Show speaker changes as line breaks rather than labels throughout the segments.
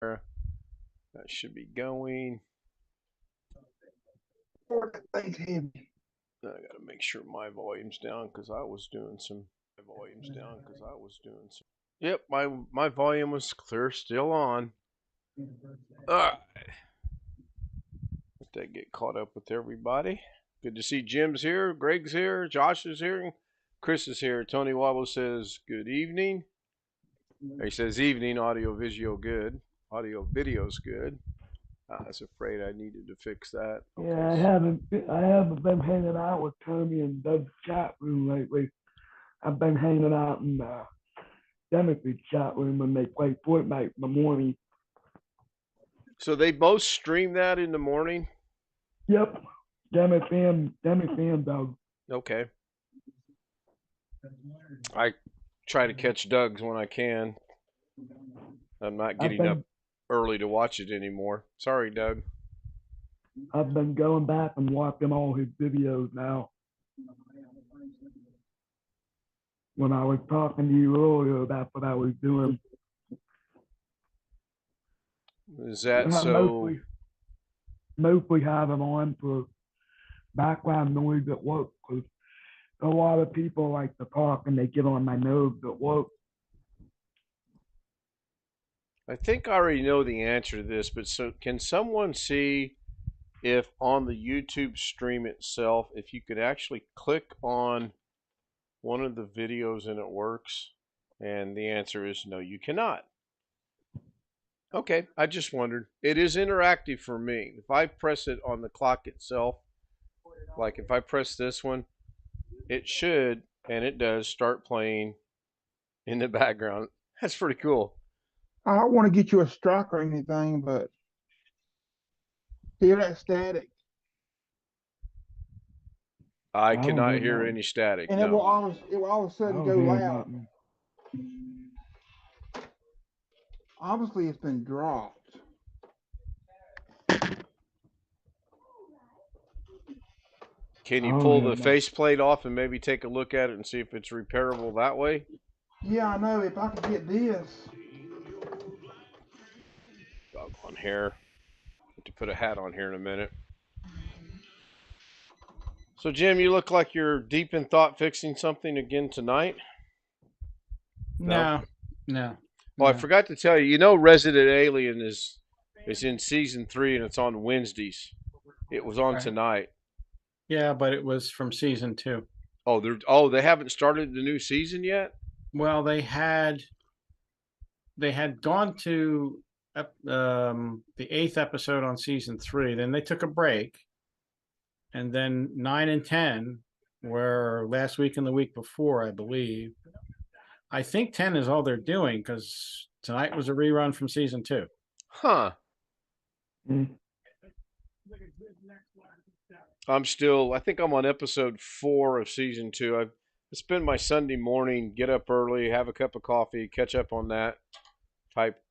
That should be going. I gotta make sure my volume's down because I was doing some. Yep, my volume was clear, still on. Let that get caught up with everybody. Good to see Jim's here, Greg's here, Josh is here, Chris is here. Tony Wobble says good evening. He says evening, audio visual good. Audio video's good. I was afraid I needed to fix that.
Okay. Yeah, I haven't been hanging out with Tommy and Doug's chat room lately. I've been hanging out in Democrat chat room when they play Fortnite in the morning.
So they both stream that in the morning?
Yep. Democrat Doug.
Okay. I try to catch Doug's when I can. I'm not getting up early to watch it anymore. Sorry, Doug.
I've been going back and watching all his videos now. When I was talking to you earlier, that's what I was doing.
Is that so?
Mostly have them on for background noise at work because a lot of people like to talk and they get on my nerves at work.
I think I already know the answer to this, but so can someone see if on the YouTube stream itself, if you could actually click on one of the videos and it works? And the answer is no, you cannot. Okay, I just wondered. It is interactive for me. If I press it on the clock itself, like if I press this one, it should, and it does, start playing in the background. That's pretty cool.
I don't want to get you a strike or anything, but hear that static?
I cannot hear any static.
And
no.
it will all of a sudden go loud. Obviously, it's been dropped.
Can you pull the faceplate off and maybe take a look at it and see if it's repairable that way?
Yeah, I know. If I could get this.
Doggone hair. Have to put a hat on here in a minute. So, Jim, you look like you're deep in thought fixing something again tonight?
No.
Oh, I forgot to tell you. You know, Resident Alien is in season 3 and it's on Wednesdays. It was on tonight.
Yeah, but it was from season 2.
Oh, they haven't started the new season yet?
Well, they had gone to the 8th episode on season 3. Then they took a break, and then 9 and 10 were last week and the week before, I believe. I think 10 is all they're doing because tonight was a rerun from season 2.
Huh. I think I'm on episode 4 of season 2. I spend my Sunday morning, get up early, have a cup of coffee, catch up on that type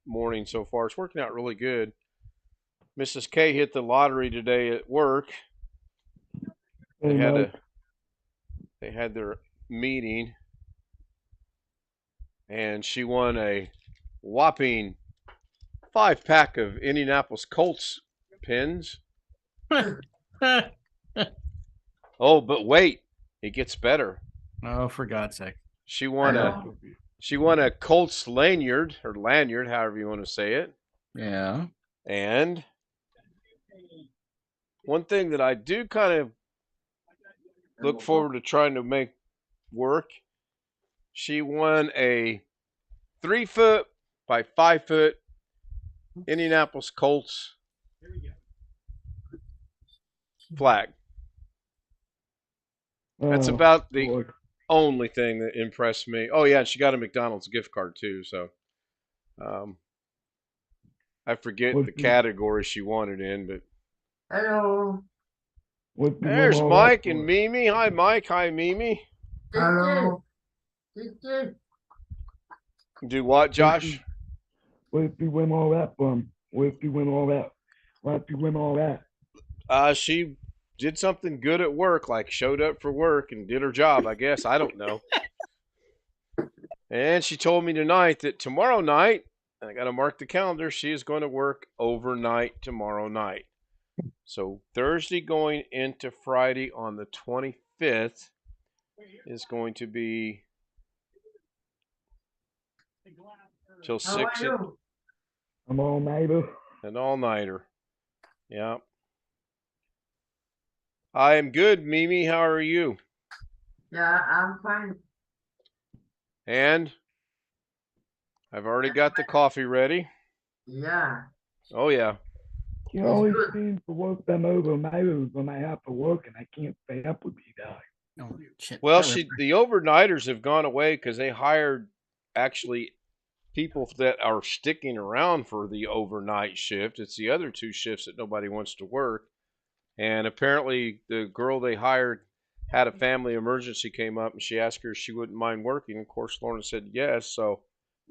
morning so far. It's working out really good. Mrs. K hit the lottery today at work. They had their meeting, and she won a whopping 5-pack of Indianapolis Colts pins. Oh, but wait, it gets better.
Oh, for God's sake!
She won a Colts lanyard, or lanyard, however you want to say it.
Yeah.
And one thing that I do kind of look forward to trying to make work, she won a 3-foot by 5-foot Indianapolis Colts flag. That's about the only thing that impressed me. Oh yeah, and she got a McDonald's gift card too. So, I forget the category she won it in, but
hello.
There's Mike and Mimi. Hi, Mike. Hi, Mimi.
Hello.
Do what, Josh?
Where'd you win all that from? Where'd you win all that? Why'd you win all that?
She did something good at work, like showed up for work and did her job, I guess. I don't know. And she told me tonight that tomorrow night, and I got to mark the calendar, she is going to work overnight tomorrow night. So Thursday going into Friday on the 25th is going to be till
How are
6
you?
I'm all neighbor.
an all-nighter. Yeah. I am good, Mimi. How are you?
Yeah, I'm fine.
And I've already got the coffee ready.
Yeah,
Oh, yeah.
You
it's
always
good.
seem to work them over neighbors when I have to work, and I can't stay up with you guys.
Oh, shit.
Well,
That was-
the overnighters have gone away because they hired actually people that are sticking around for the overnight shift. It's the other two shifts that nobody wants to work. And apparently the girl they hired had a family emergency came up, and she asked her if she wouldn't mind working. Of course, Lorna said yes. So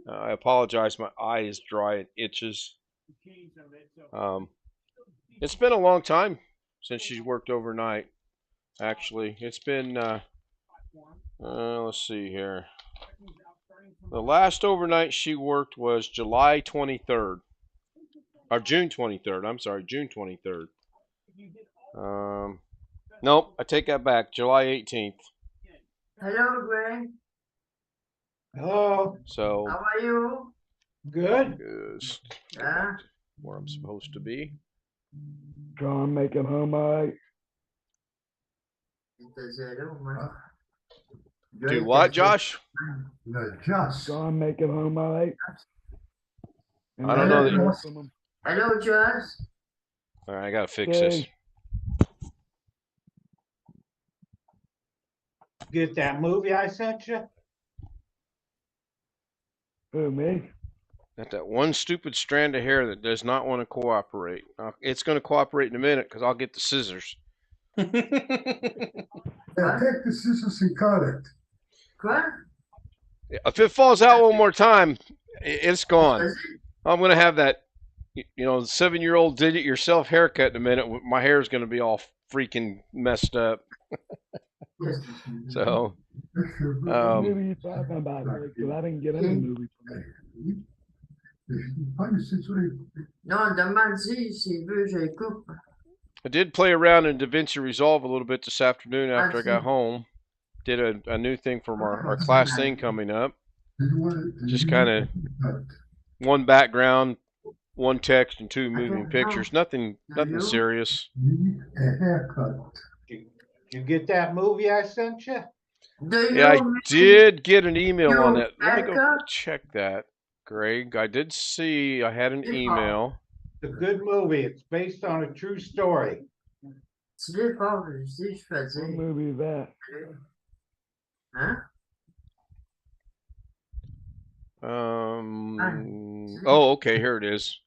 I apologize. My eye is dry and itches. It's been a long time since she's worked overnight. Actually, it's been. Let's see here. The last overnight she worked was July 23rd. Or June 23rd. I'm sorry, June 23rd. Nope, I take that back. July 18th.
Hello, Greg.
Hello,
So,
How are you?
good.
is
Yeah.
where I'm supposed to be.
John making home all right.
Il te dit hello, moi.
Do what, Josh?
Just.
John making home all right.
I don't know that-
that.
Hello, Josh.
All right, I gotta fix this.
Okay.
Get that movie I sent you?
Who, me?
Got that one stupid strand of hair that does not want to cooperate. It's going to cooperate in a minute because I'll get the scissors.
Yeah, take the scissors and cut it.
Quoi?
If it falls out one more time, it's gone.
Vas-y.
I'm going to have that, 7-year-old did it yourself haircut in a minute. My hair is going to be all freaking messed up.
Yes.
So,
What movie you talking about? Because I didn't get any movie from it.
Non, demande s'il veut, je coupe.
I did play around in DaVinci Resolve a little bit this afternoon after I got home. Did a new thing for our class thing coming up. Just kind of one background, one text, and two moving pictures. Nothing serious.
You get that movie I sent you?
Do you
Yeah, I
make
did get an email on
you
that. Let me go
backup?
check that, Greg. I did see I had an
It's
email.
It's a good movie. It's based on a true story.
Tu l'es fort, je dis, je fais
What
dire.
movie is that?
Hein?
Oh, okay, here it is.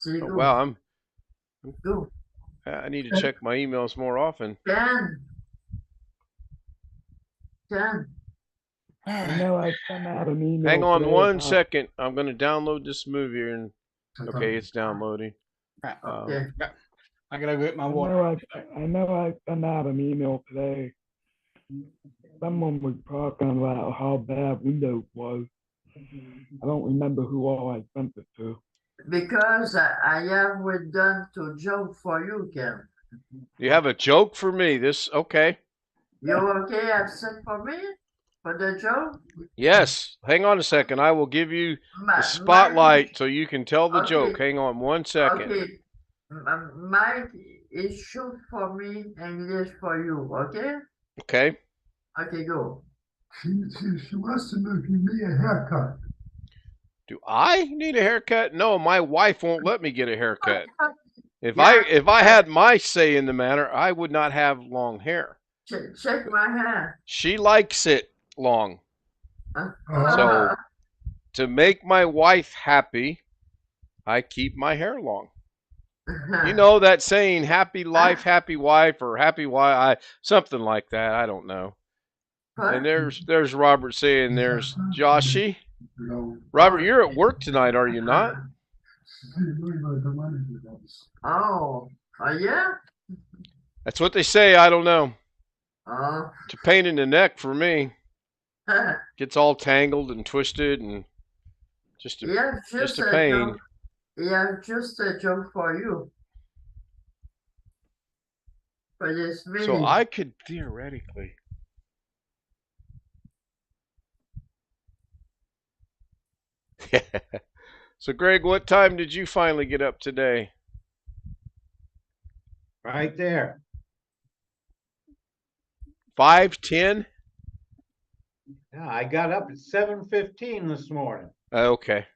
Tu
Oh,
go.
wow,
Go.
I need to check my emails more often.
Ken. Ken.
I know I sent out an email.
Hang on
today
one
about-
second. I'm going to download this movie and okay, it's downloading.
Okay.
I gotta get my
I
water.
know I sent out an email today. Someone was talking about how bad Windows was. I don't remember who all I sent it to.
Because I have done to joke for you, Ken.
You have a joke for me? Okay.
You okay upset for me? For the joke?
Yes. Hang on a second. I will give you
Ma-
the spotlight
Mike,
so you can tell the
Okay.
joke. Hang on one second.
Okay. Mike is shoot for me, English for you, okay?
Okay.
Okay, go.
She wants to give me a haircut.
Do I need a haircut? No, my wife won't let me get a haircut. If
Yeah.
I had my say in the matter, I would not have long hair.
Check my hair.
She likes it long.
Huh?
So to make my wife happy, I keep my hair long. You know that saying, happy life, happy wife, or happy wife, something like that. I don't know. And there's Robert saying there's Joshy. Robert, you're at work tonight, are you not?
Oh, yeah?
That's what they say. I don't know.
Oh,
It's a pain in the neck for me. Gets all tangled and twisted, and Just
He has
just
just
a
a
pain.
joke. He has just a joke for you. For this
So
meeting.
I could theoretically. So Greg, what time did you finally get up today?
Right there.
5:10?
Yeah, I got up at 7:15 this morning.
Okay.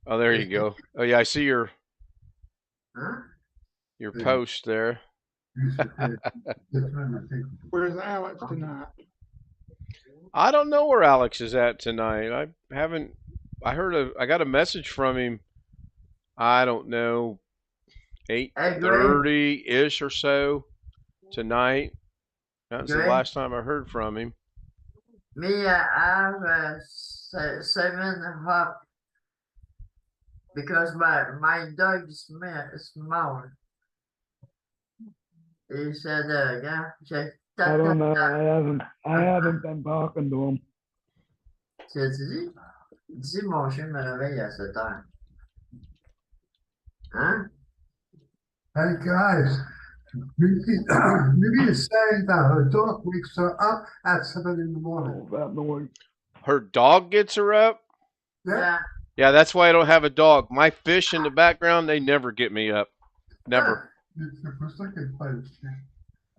Oh, there you go. Oh yeah, I see your
Huh?
post there.
Where's Alex tonight?
I don't know where Alex is at tonight. I haven't. I got a message from him. I don't know,
Hey, Greg.
8:30 ish or so tonight. That's the
Greg.
last time I heard from him.
Me, I have 7 o'clock because my dog is small. He said, yeah,
I don't know. I haven't been talking to him.
Tu as dit? Dis mon chien me réveille à 7 heures. Hein?
Hey guys, maybe is saying that her dog wakes her up at 7 in the morning.
Oh, that noise.
Her dog gets her up.
Yeah.
Yeah, that's why I don't have a dog. My fish in the background, they never get me up. Never.
C'est pour ça qu'elle fait le chien.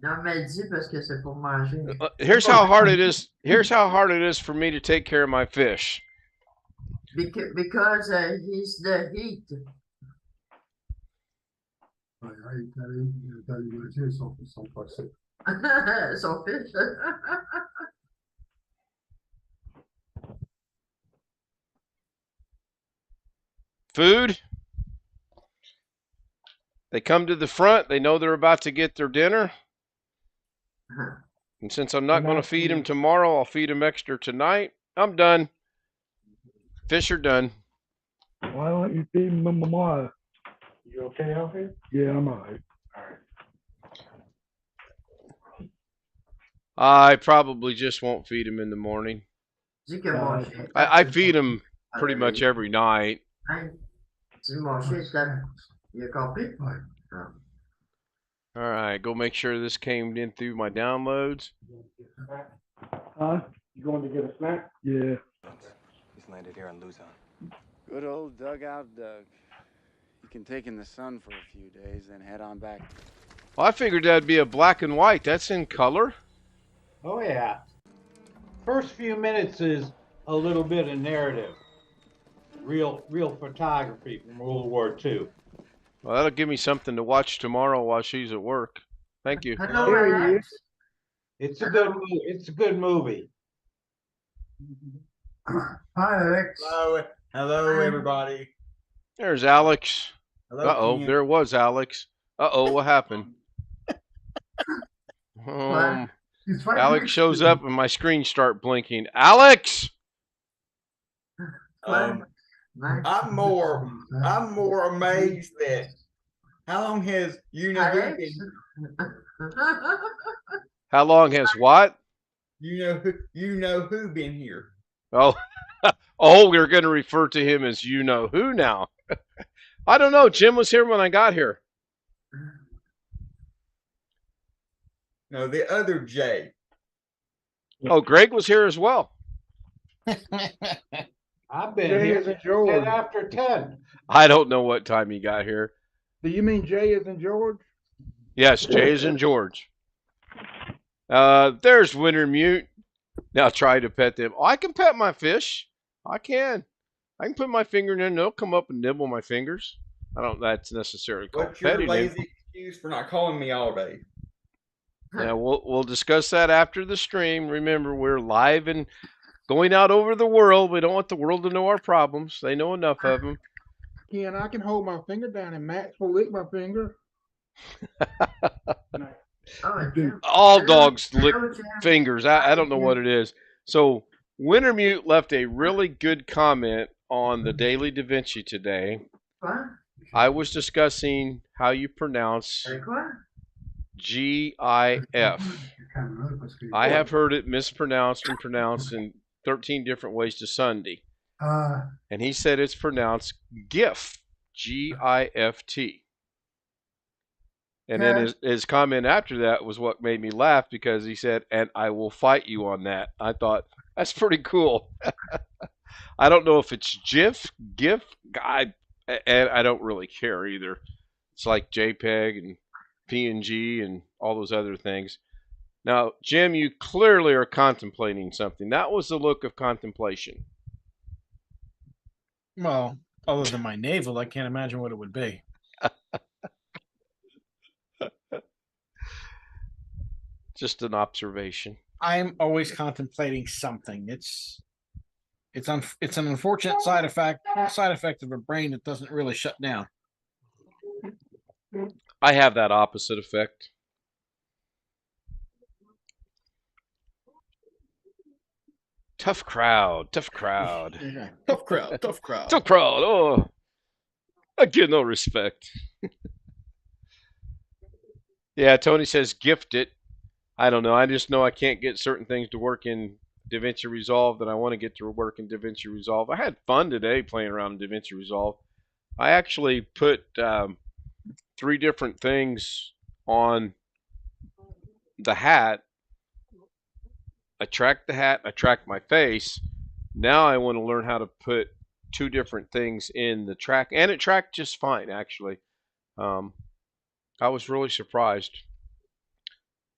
Non, mais dis parce que c'est pour manger.
Here's how hard it is. Here's how hard it is for me to take care of my fish.
Because he's the heat.
Ouais, il est allé manger son poisson.
Son fish.
Food. They come to the front. They know they're about to get their dinner. And since I'm not going to feed them tomorrow, I'll feed them extra tonight. I'm done. Fish are done.
Why don't you feed him tomorrow?
You okay out here?
Yeah, I'm all right.
I probably just won't feed them in the morning.
Dis que mon chien.
I feed them pretty much every night.
Hein? Dis mon chien, il a compris?
Ouais.
All right, go make sure this came in through my downloads.
Huh?
You going to get a snack?
Yeah.
He's landed here on Luzon. Good old dugout Doug. He can take in the sun for a few days, then head on back.
Well, I figured that'd be a black and white. That's in color.
Oh yeah. First few minutes is a little bit of narrative. Real photography from World War II.
Well, that'll give me something to watch tomorrow while she's at work. Thank you.
Hello,
There he
Alex.
It's a good movie. It's a good movie.
Hi, Alex.
Hello, everybody.
There's Alex.
Hello,
Uh-oh,
Ken.
there was Alex. Uh-oh, what happened?
He's right
Alex
next
shows
to you.
up and my screen start blinking. Alex!
I'm more amazed that how long has you know who
Alex?
been
How long has what?
you know who been here?
Oh, oh, we're going to refer to him as you know who now. I don't know. Jim was here when I got here.
No, the other Jay.
Oh, Greg was here as well.
I've been
Jay
here
is in
since
George.
10 after 10.
I don't know what time he got here.
Do you mean Jay is in George?
Yes, Jay is in George. There's Wintermute. Now try to pet them. Oh, I can pet my fish. I can. I can put my finger in there and they'll come up and nibble my fingers. I don't that's necessarily called
What's your
petting them.
lazy excuse for not calling me all day?
Yeah, we'll discuss that after the stream. Remember, we're live and going out over the world. We don't want the world to know our problems. They know enough of them.
Ken, I can hold my finger down and Max will lick my finger.
Oh, yeah.
All
I know-
dogs
I know
lick
what you have.
fingers. I don't know what it is. So Wintermute left a really good comment on the Daily Da Vinci today.
Quoi?
I was discussing how you pronounce
Avec quoi?
GIF.
Caméra, parce que-
I have heard it mispronounced and pronounced in 13 different ways to Sunday. And he said it's pronounced GIF, Gift. And then his comment after that was what made me laugh, because he said, and I will fight you on that. I thought, that's pretty cool. I don't know if it's GIF, and I don't really care either. It's like JPEG and PNG and all those other things. Now, Jim, you clearly are contemplating something. That was the look of contemplation.
Well, other than my navel, I can't imagine what it would be.
Just an observation.
I'm always contemplating something. It's an unfortunate side effect of a brain that doesn't really shut down.
I have that opposite effect. Tough crowd.
Tough crowd.
Oh, I get no respect. Yeah, Tony says gift it. I don't know. I just know I can't get certain things to work in DaVinci Resolve that I want to get to work in DaVinci Resolve. I had fun today playing around in DaVinci Resolve. I actually put 3 different things on the hat. I tracked the hat, I tracked my face. Now I want to learn how to put 2 different things in the track, and it tracked just fine, actually. I was really surprised.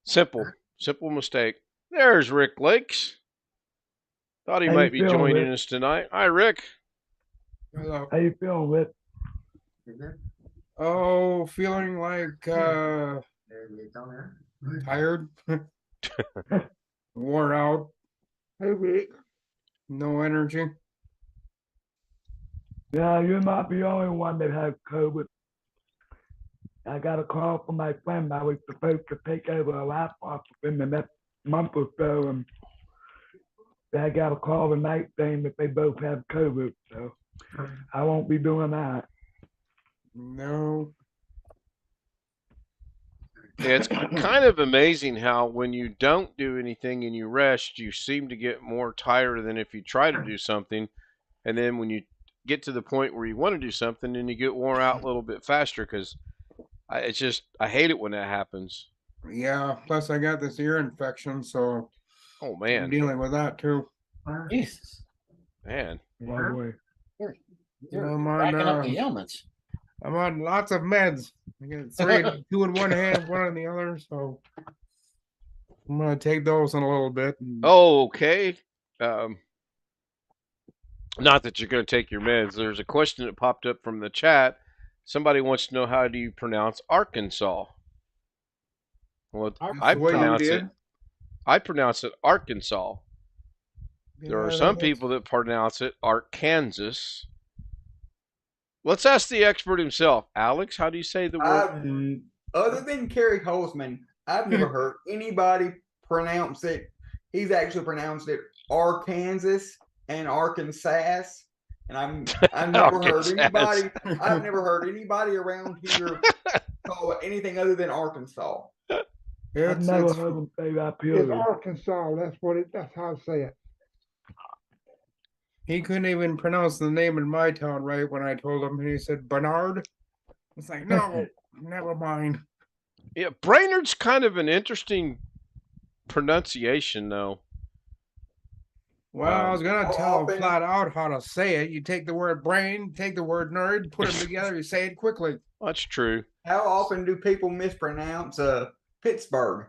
Simple mistake. There's Rick Lakes. Thought he might be joining us tonight. Hi, Rick.
Hello. How you feeling, Rick?
Oh, feeling like tired, worn out, no energy.
Yeah, you're not the only one that has COVID. I got a call from my friend. I was supposed to take over a laptop within the next month or so, and I got a call tonight saying that they both have COVID, so I won't be doing that.
No.
Yeah, it's kind of amazing how when you don't do anything and you rest, you seem to get more tired than if you try to do something. And then when you get to the point where you want to do something, then you get worn out a little bit faster, because I hate it when that happens.
Yeah, plus I got this ear infection, so
oh man,
I'm dealing with that too.
Jesus,
man.
You're racking up the ailments.
I'm on lots of meds. I got 3, 2 in one hand, 1 in the other, so I'm gonna take those in a little bit.
Oh, okay. Not that you're going to take your meds. There's a question that popped up from the chat. Somebody wants to know, how do you pronounce Arkansas? Well, I pronounce it Arkansas. There are some people that pronounce it Arkansas. Let's ask the expert himself. Alex, how do you say the word?
Other than Kerry Holzman, I've never heard anybody pronounce it. He's actually pronounced it Arkansas and Arkansas. And I've never heard anybody. I've never heard anybody around here call it anything other than Arkansas.
I've never heard them say that.
It's Arkansas. That's how I say it.
He couldn't even pronounce the name in my town right when I told him. He said Bernard. It's like, no, never mind.
Yeah, Brainerd's kind of an interesting pronunciation, though.
Well, I was gonna tell him flat out how to say it. You take the word brain, take the word nerd, put them together, you say it quickly.
That's true.
How often do people mispronounce Pittsburgh?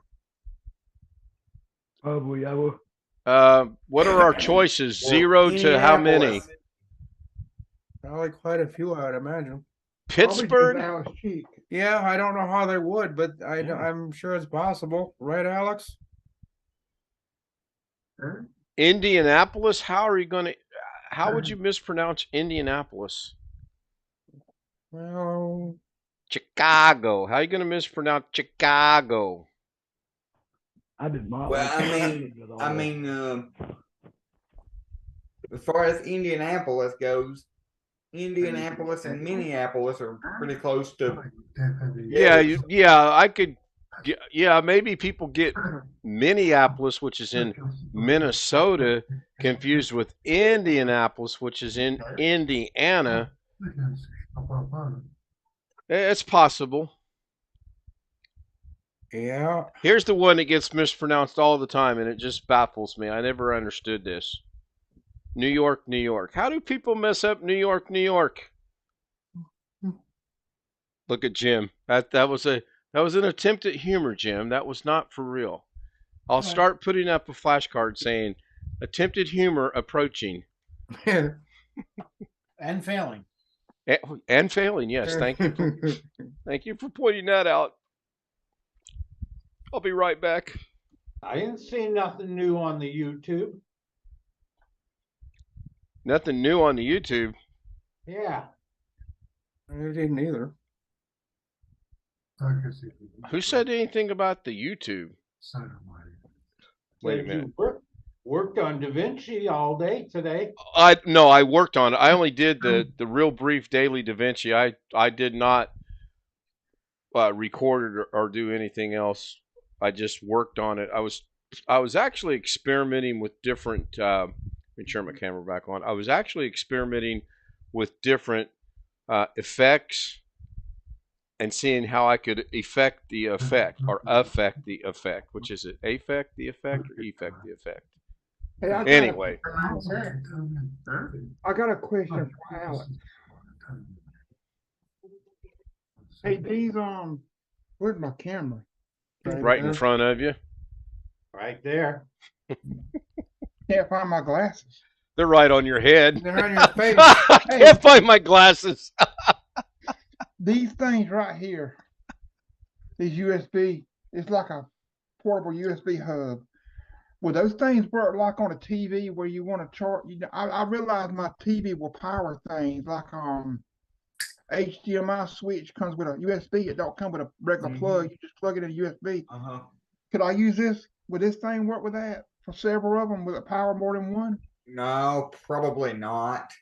Probably ever.
What are our choices? 0 to how many?
Probably quite a few, I would imagine.
Pittsburgh?
Yeah, I don't know how they would, but I'm sure it's possible. Right, Alex?
Indianapolis? How would you mispronounce Indianapolis?
Well,
Chicago. How are you going to mispronounce Chicago?
I did not.
Well, I mean, as far as Indianapolis goes, Indianapolis and Minneapolis are pretty close to.
Yeah, I could. Yeah, maybe people get Minneapolis, which is in Minnesota, confused with Indianapolis, which is in Indiana. It's possible.
Yeah.
Here's the one that gets mispronounced all the time, and it just baffles me. I never understood this. New York, New York. How do people mess up New York, New York? Look at Jim. That was an attempt at humor, Jim. That was not for real. I'll start putting up a flashcard saying attempted humor approaching.
And failing.
And failing, yes. Thank you for pointing that out. I'll be right back.
I didn't see nothing new on the YouTube.
Nothing new on the YouTube.
Yeah.
I didn't either.
Who said anything about the YouTube? Wait a minute.
You worked on Da Vinci all day today.
I worked on it. I only did the real brief daily Da Vinci. I did not record it or do anything else. I just worked on it. I was actually experimenting with different. Let me turn my camera back on. I was actually experimenting with different effects and seeing how I could affect the effect or affect the effect. Which is it? Affect the effect or effect the effect?
Hey,
Anyway.
I got a question for Alex. Hey, these where's my camera?
Right in front of you.
Right there.
Can't find my glasses.
They're right on your head.
They're on your face.
I can't find my glasses.
These things right here, these USB, it's like a portable USB hub. Will those things work like on a TV where you want to charge? I realize my TV will power things like HDMI switch comes with a USB. It don't come with a regular plug. You just plug it in a USB. Could I use this? Would this thing work with that for several of them? Will it power more than one?
No, probably not.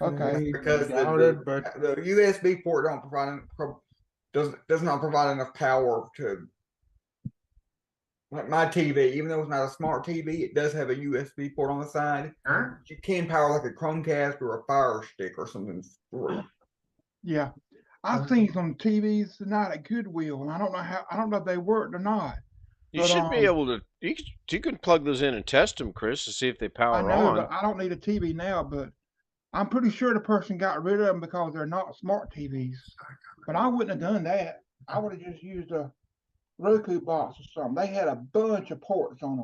Okay.
Because the USB port does not provide enough power to, like my TV, even though it's not a smart TV, it does have a USB port on the side. You can power like a Chromecast or a Fire Stick or something through.
Yeah. I've seen some TVs tonight at Goodwill, and I don't know if they worked or not.
You should be able to. You can plug those in and test them, Chris, to see if they power
I know,
on.
but I don't need a TV now. But I'm pretty sure the person got rid of them because they're not smart TVs. But I wouldn't have done that. I would have just used a Roku box or something. They had a bunch of ports on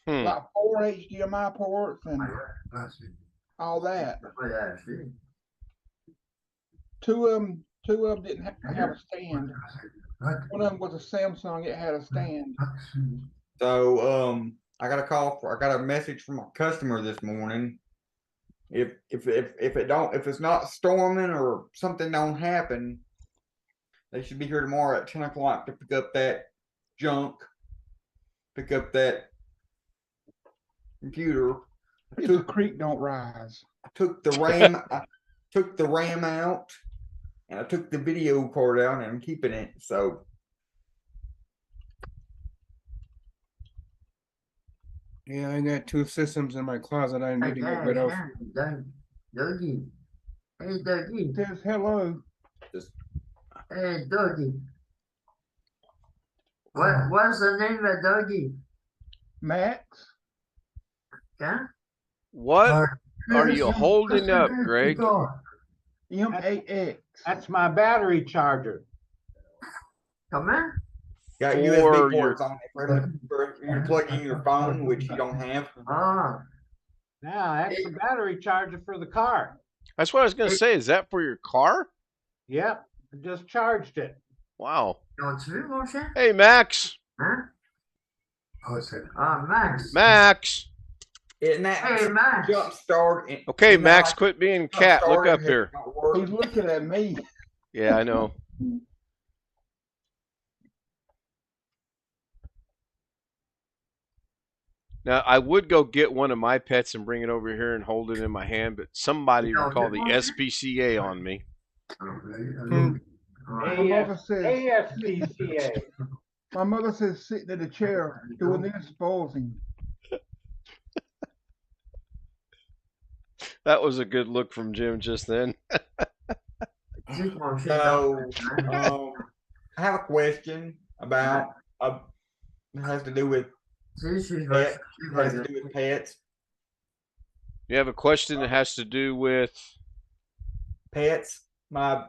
them, like 4 HDMI ports and all that. Two of them didn't have a stand. One of them was a Samsung. It had a stand.
So I got a message from a customer this morning. If it's not storming or something don't happen, they should be here tomorrow at 10 o'clock to pick up that junk, pick up that computer.
If the creek don't rise.
I took the RAM out, and I took the video card out, and I'm keeping it. So
yeah, I got 2 systems in my closet I need to get rid of.
Dougie. Hey, Dougie.
Says hello.
Hey, Dougie. What's the name of Dougie?
Max.
Yeah?
What are you holding up, Greg?
M-A-X.
That's my battery charger.
Come in.
got USB ports on it for you to plug in your phone, which you don't have.
Ah.
Now that's the battery charger for the car.
That's what I was going to say. Is that for your car?
Yep, I just charged it.
Wow.
Hey,
Hey, Max.
Huh? Max.
Max.
Hey, Max. Jump start.
Okay, Max, quit being cat. Look up here.
He's looking at me.
Yeah, I know. Now, I would go get one of my pets and bring it over here and hold it in my hand, but somebody will call the SPCA on me.
ASPCA.
My mother says sitting in a chair doing this spoils him.
That was a good look from Jim just then.
So, I have a question about it has to do with pets. It has to do with pets.
You have a question that has to do with
Pets. My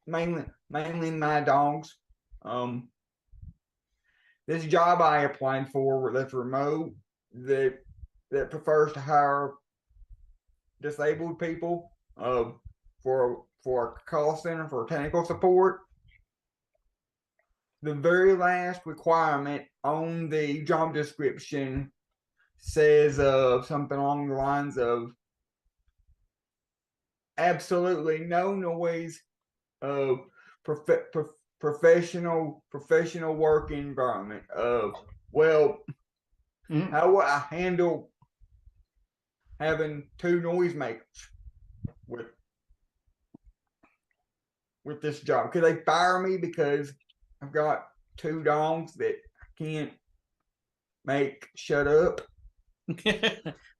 mainly my dogs. This job I applied for that's remote that prefers to hire disabled people for a call center for technical support. The very last requirement on the job description says something along the lines of absolutely no noise, professional work environment. How would I handle having two noisemakers with this job? Could they fire me because I've got two dogs that can't make shut up?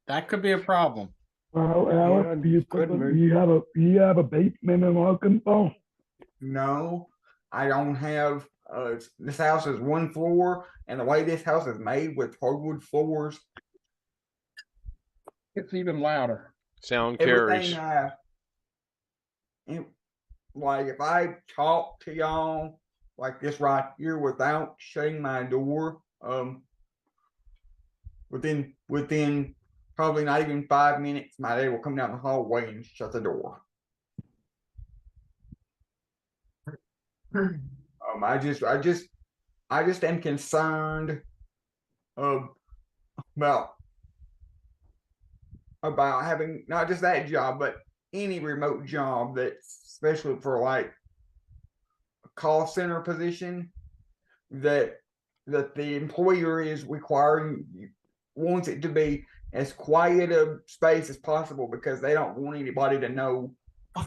That could be a problem.
Well, Alex, do you have a basement in Arkansas?
No, I don't have. This house is one floor, and the way this house is made with hardwood floors,
It's even louder.
sound carries.
Like if I talk to y'all like this right here without shutting my door, within probably not even 5 minutes, my dad will come down the hallway and shut the door. I just am concerned about having not just that job, but any remote job that's especially for like a call center position that the employer is requiring, wants it to be as quiet a space as possible because they don't want anybody to know.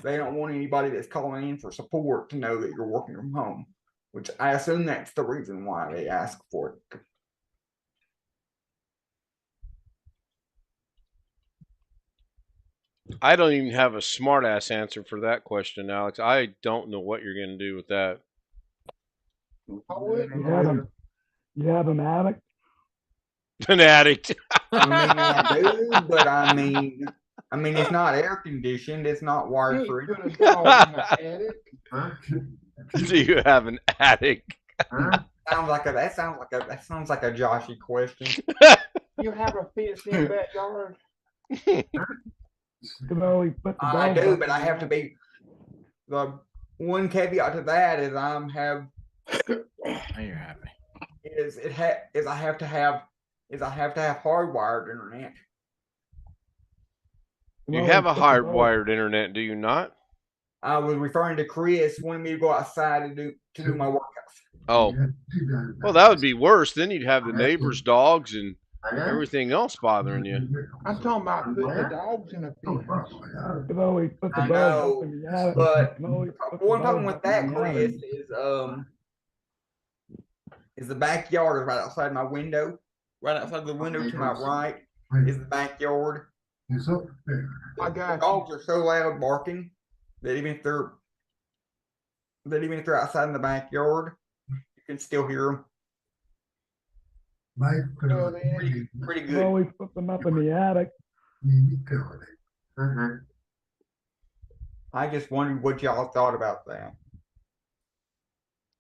They don't want anybody that's calling in for support to know that you're working from home, which I assume that's the reason why they ask for it.
I don't even have a smart ass answer for that question, Alex. I don't know what you're going to do with that.
You have an attic?
An addict.
I mean, I do, but I mean, it's not air conditioned. It's not wired for it.
Do you have an attic?
Sounds like a Joshy question.
You have a fenced-in backyard?
I do, but I have to be. The one caveat to that is I'm have.
You're happy.
I have to have hardwired internet.
You have a hardwired internet, do you not?
I was referring to Chris wanting me to go outside to do my workouts.
Oh, well, that would be worse. Then you'd have the neighbors' dogs and everything else bothering you.
I'm talking about putting the dogs in a fence.
I know, but one problem with that, Chris, is the backyard is right outside my window. Right outside the window to my right is the backyard.
I got
dogs are so loud barking that even if they're outside in the backyard, you can still hear them. Pretty good.
Always put them up in the attic.
I just wondered what y'all thought about that.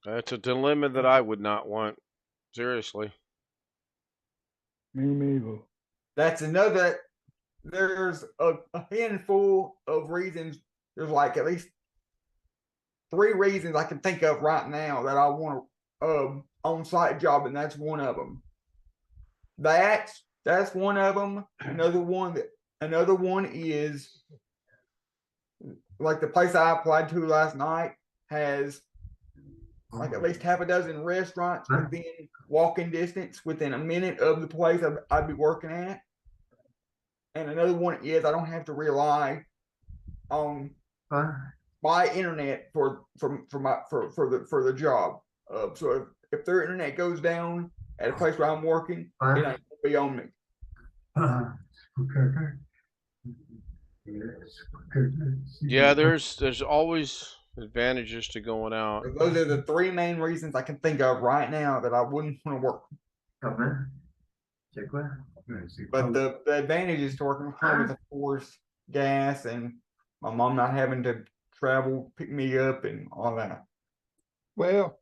That's a dilemma that I would not want. Seriously.
Me neither.
That's another. There's a handful of reasons. There's like at least 3 reasons I can think of right now that I want on-site job, and that's one of them. That's one of them. Another one is like the place I applied to last night has like at least half a dozen restaurants within walking distance, within a minute of the place I'd be working at. And another one is I don't have to rely on my internet for the job. So if their internet goes down at a place where I'm working, it ain't gonna be on me.
Yeah, there's always advantages to going out.
Those are the three main reasons I can think of right now that I wouldn't want to work. But the advantages to working from home is, of course, gas and my mom not having to travel, pick me up, and all that.
Well,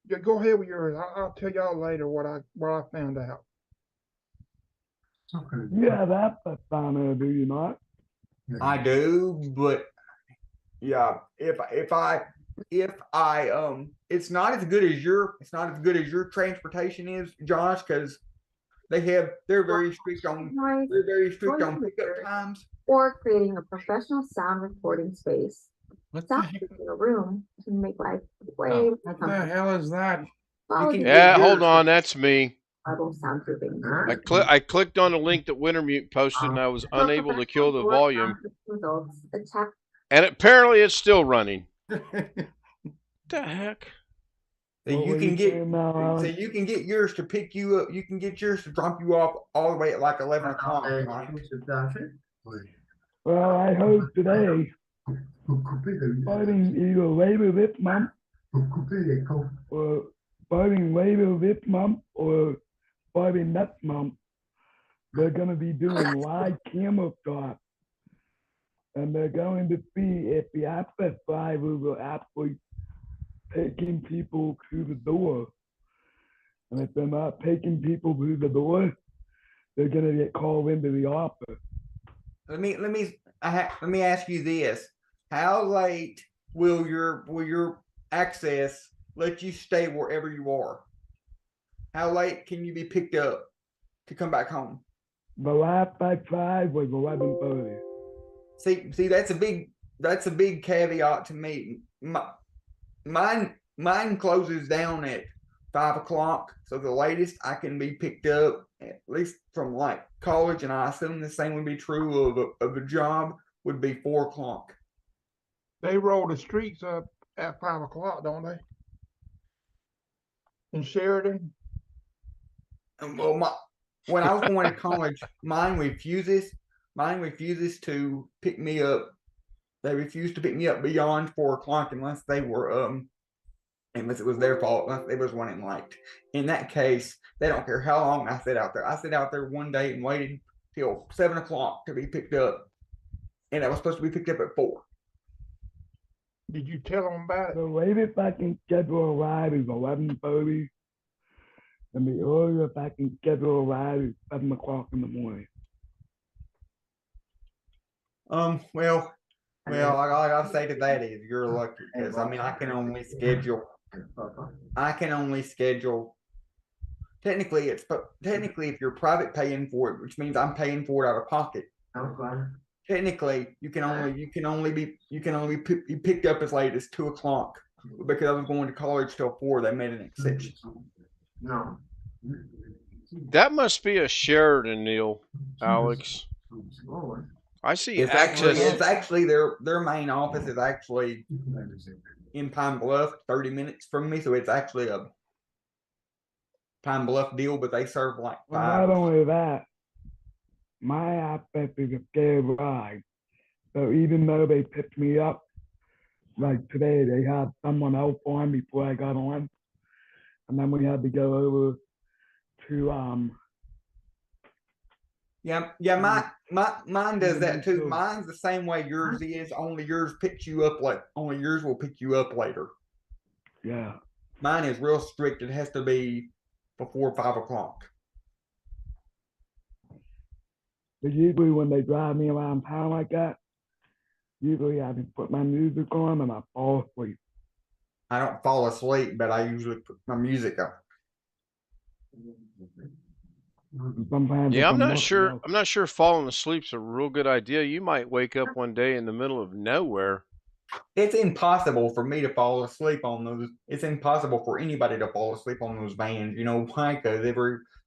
yeah, go ahead with yours. I'll tell y'all later what I found out.
You have that down there, do you not?
I do, but yeah, if I it's not as good as your transportation is, Josh, because they're very strict on pickup times.
Or creating a professional sound recording space.
What the
Sound
heck?
in a room can make life way
Oh,
more
What the
comfortable.
hell is that?
Follow
can
the
get
Yeah,
yours.
hold on, that's me.
Bible soundproofing.
I clicked on the link that Wintermute posted, and I was unable to kill the volume.
Results. Attack.
And apparently, it's still running. The heck?
So
What
you
were
can
you
get
saying now, Alex?
so you can get yours to pick you up. You can get yours to drop you off all the way at like 11 o'clock. Right?
Well, I hope today, starting either later this month, or starting later this month, or starting next month, they're going to be doing live camera shots. And they're going to see if the access drivers are actually taking people to the door. And if they're not taking people to the door, they're going to get called into the office.
Let me ask you this: how late will your access let you stay wherever you are? How late can you be picked up to come back home?
The last I tried was 11:30.
See, that's a big caveat to me. Mine closes down at 5 o'clock, so the latest I can be picked up, at least from like college, and I assume the same would be true of a job, would be 4 o'clock.
They roll the streets up at 5 o'clock, don't they? In Sheridan?
And well, when I was going to college, mine refuses to pick me up. They refused to pick me up beyond 4 o'clock unless it was their fault, unless they was running late. In that case, they don't care how long I sit out there. I sit out there one day and waited till 7 o'clock to be picked up, and I was supposed to be picked up at 4.
Did you tell them about it?
The latest I can schedule a ride is 11:30. And the earliest I can schedule a ride is 7 o'clock in the morning.
Well, I gotta say to that is you're lucky, because I mean I can only schedule. Technically, if you're private paying for it, which means I'm paying for it out of pocket. Technically, you can only be picked up as late as 2 o'clock, because I was going to college till 4. They made an exception.
No.
That must be a Sheridan, Neil, Alex. I see access.
It's actually their main office is actually in Pine Bluff, 30 minutes from me, so it's actually a Pine Bluff deal, but they serve like 5.
Well, not only that, my access is a scale ride. So even though they picked me up, like today, they had someone else on before I got on. And then we had to go over to
mine does that too. Mine's the same way yours is, only yours will pick you up later.
Yeah.
Mine is real strict. It has to be before 5 o'clock.
But usually when they drive me around town like that, usually I just put my music on and I fall asleep.
I don't fall asleep, but I usually put my music on.
Sometimes
Yeah, I'm not sure falling asleep's a real good idea. You might wake up one day in the middle of nowhere.
It's impossible for me to fall asleep on those. It's impossible for anybody to fall asleep on those vans. You know why? Because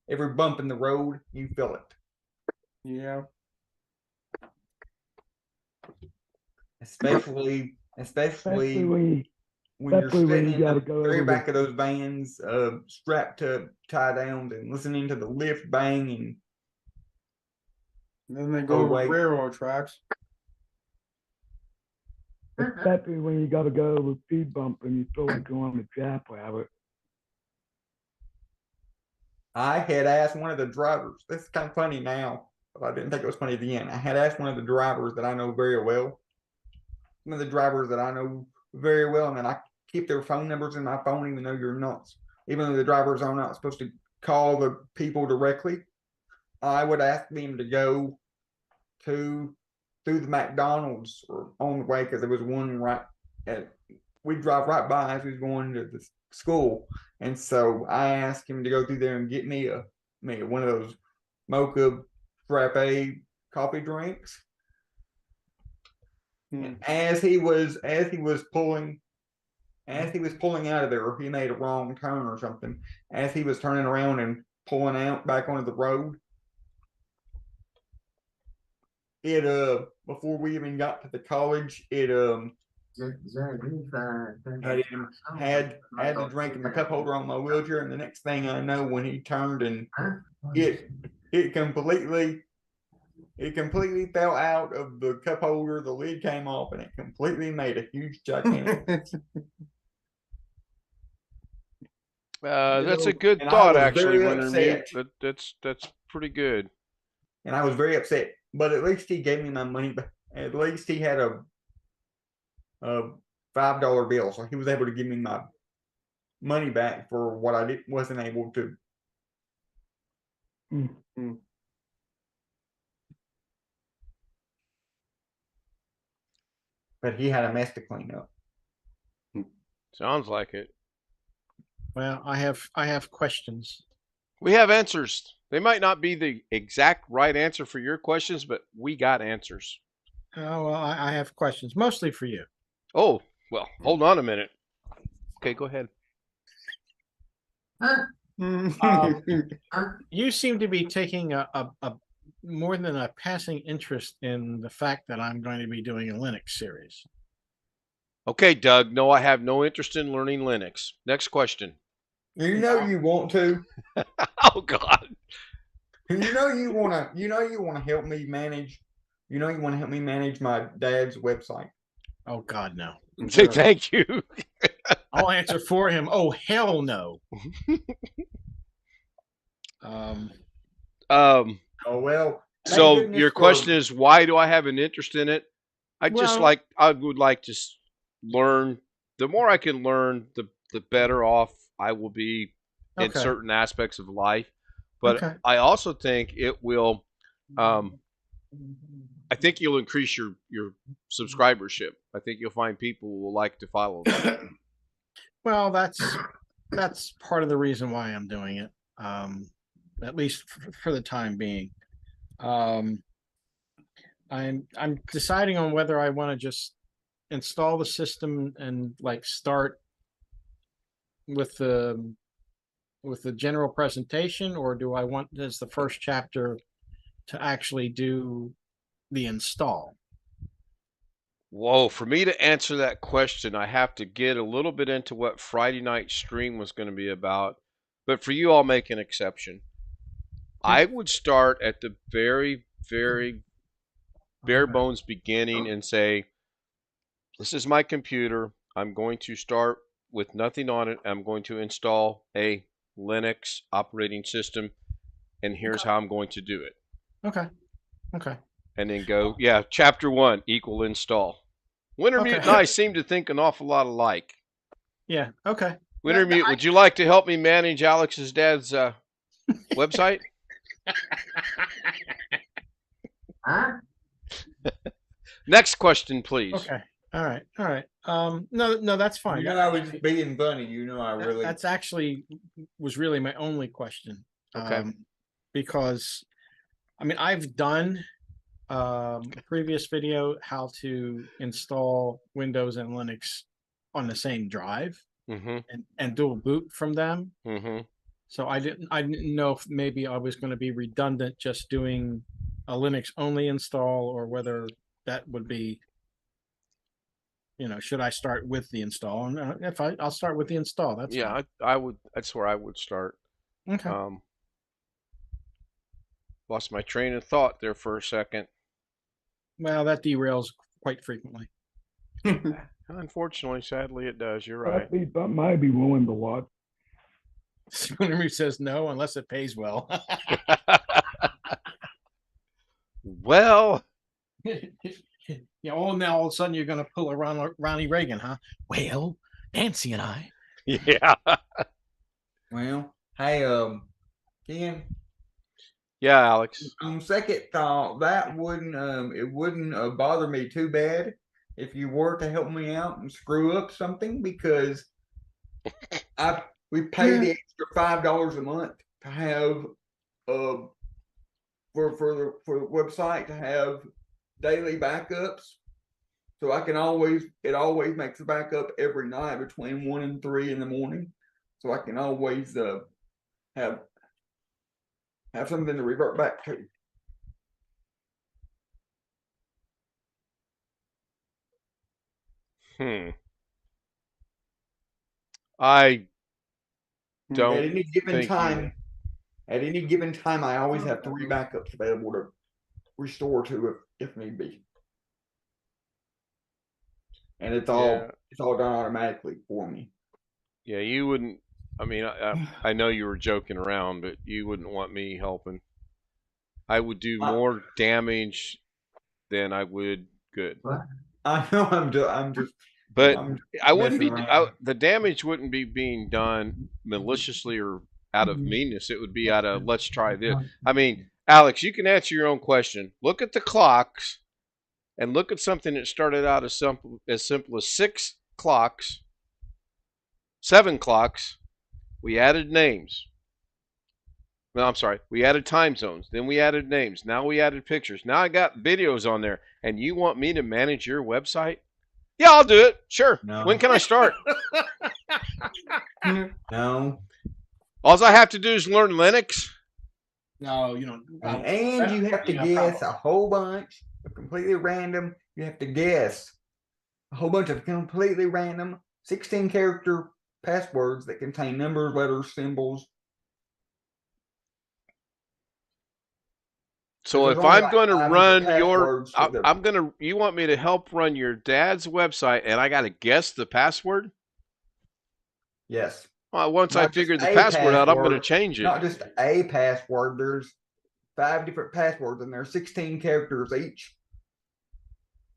every bump in the road, you feel it.
Yeah.
Especially when you're
Especially when
sitting
you
in
gotta
the
go
very
over
back of those vans, strapped to tie downs and listening to the lift bang, and
And then they
Oh,
go over
wait.
railroad tracks.
Especially when you got to go over a speed bump and you feel like you're on the jackhammer.
I had asked one of the drivers. This is kind of funny now, but I didn't think it was funny at the end. I had asked one of the drivers that I know very well. One of the drivers that I know very well, and then I keep their phone numbers in my phone, even though even though the drivers are not supposed to call the people directly. I would ask them to go through the McDonald's or on the way, because there was one right at, we drive right by as we was going to the school. And so I asked him to go through there and get me one of those mocha frappe coffee drinks. As he was pulling out of there, he made a wrong turn or something. As he was turning around and pulling out back onto the road, it before we even got to the college, it had the drink in my cup holder on my wheelchair, and the next thing I know, when he turned and it completely fell out of the cup holder, the lid came off, and it completely made a huge gigantic.
That's a good thought, actually, Wintermute. That's pretty good.
And I was very upset, but at least he gave me my money back. At least he had a $5 bill, so he was able to give me my money back for what I wasn't able to. But he had a mess to clean up.
Sounds like it.
Well, I have questions.
We have answers. They might not be the exact right answer for your questions, but we got answers.
Oh, well, I have questions, mostly for you.
Oh, well, hold on a minute. Okay, go ahead.
You seem to be taking a more than a passing interest in the fact that I'm going to be doing a Linux series.
Okay, Doug. No, I have no interest in learning Linux. Next question.
You know you want to.
Oh God.
You know you want to help me manage. You know you want to help me manage my dad's website.
Oh God, no.
Say thank you.
I'll answer for him. Oh hell no.
Oh well.
So your question is, why do I have an interest in it? I would like to learn. The more I can learn, the better off I will be in certain aspects of life. But I also think it will. I think you'll increase your subscribership. I think you'll find people who will like to follow that.
Well, that's part of the reason why I'm doing it. At least for the time being. I'm deciding on whether I want to just install the system and like start with the general presentation, or do I want as the first chapter to actually do the install?
Whoa, for me to answer that question, I have to get a little bit into what Friday night stream was going to be about. But for you, I'll make an exception. I would start at the very, very bare bones beginning and say, this is my computer. I'm going to start with nothing on it. I'm going to install a Linux operating system, and here's how I'm going to do it.
Okay.
And then go, chapter 1 equal install. Wintermute and I seem to think an awful lot alike.
Yeah, okay.
Wintermute, would you like to help me manage Alex's dad's website? Next question, please.
Okay. All right. No, that's fine.
You know, I was just being funny. You know, I really.
That's actually was really my only question.
Okay.
Because, I mean, I've done a previous video how to install Windows and Linux on the same drive and dual boot from them. So I didn't know if maybe I was going to be redundant just doing a Linux only install, or whether that would be, should I start with the install? And I'll start with the install. That's fine.
I would. That's where I would start.
Okay.
Lost my train of thought there for a second.
Well, that derails quite frequently.
Unfortunately, sadly, it does. You're right.
That might be willing to watch.
Spoonery says no unless it pays well.
Well,
yeah. Oh, now all of a sudden you're going to pull a Ronnie Reagan, huh? Well, Nancy and I.
Yeah.
Well, hey, Ken.
Yeah, Alex.
On second thought, that wouldn't it wouldn't bother me too bad if you were to help me out and screw up something, because we pay the extra $5 a month to have for the website to have daily backups, so I can it always makes a backup every night between 1 and 3 in the morning, so I can always have something to revert back to.
I don't
At any given
think
time, at any given time, I always have 3 backups available to restore to if need be, and it's all done automatically for me.
Yeah, you wouldn't. I mean, I know you were joking around, but you wouldn't want me helping. I would do more damage than I would good.
I know I'm just.
But
I'm
I wouldn't be.
messing
The damage wouldn't be being done maliciously or out of meanness. It would be out of let's try this. I mean, Alex, you can answer your own question. Look at the clocks, and look at something that started out as simple as 6 clocks, 7 clocks. We added names. No, I'm sorry. We added time zones. Then we added names. Now we added pictures. Now I got videos on there. And you want me to manage your website? Yeah, I'll do it. Sure.
No.
When can I start?
No.
All I have to do is learn Linux.
No, you don't.
And you have to guess a whole bunch of completely random. You have to guess a whole bunch of completely random 16-character passwords that contain numbers, letters, symbols.
So if I'm going to run your, I'm going to, you want me to help run your dad's website and I got to guess the password?
Yes.
Well, once I figure the password out, I'm going to change it.
Not just a password. There's 5 different passwords and they're 16 characters each.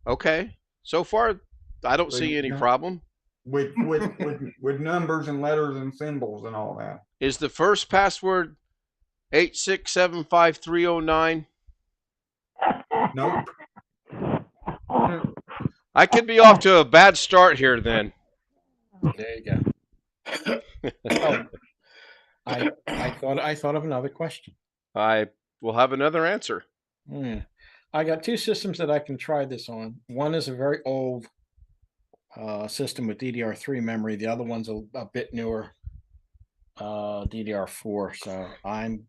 Okay. So far, I don't see any problem.
With numbers and letters and symbols and all that.
Is the first password 8675309?
Nope.
I could be off to a bad start here then.
There you go. I thought of another question.
I will have another answer.
I got 2 systems that I can try this on. One is a very old system with DDR3 memory. The other one's a bit newer, DDR4. So I'm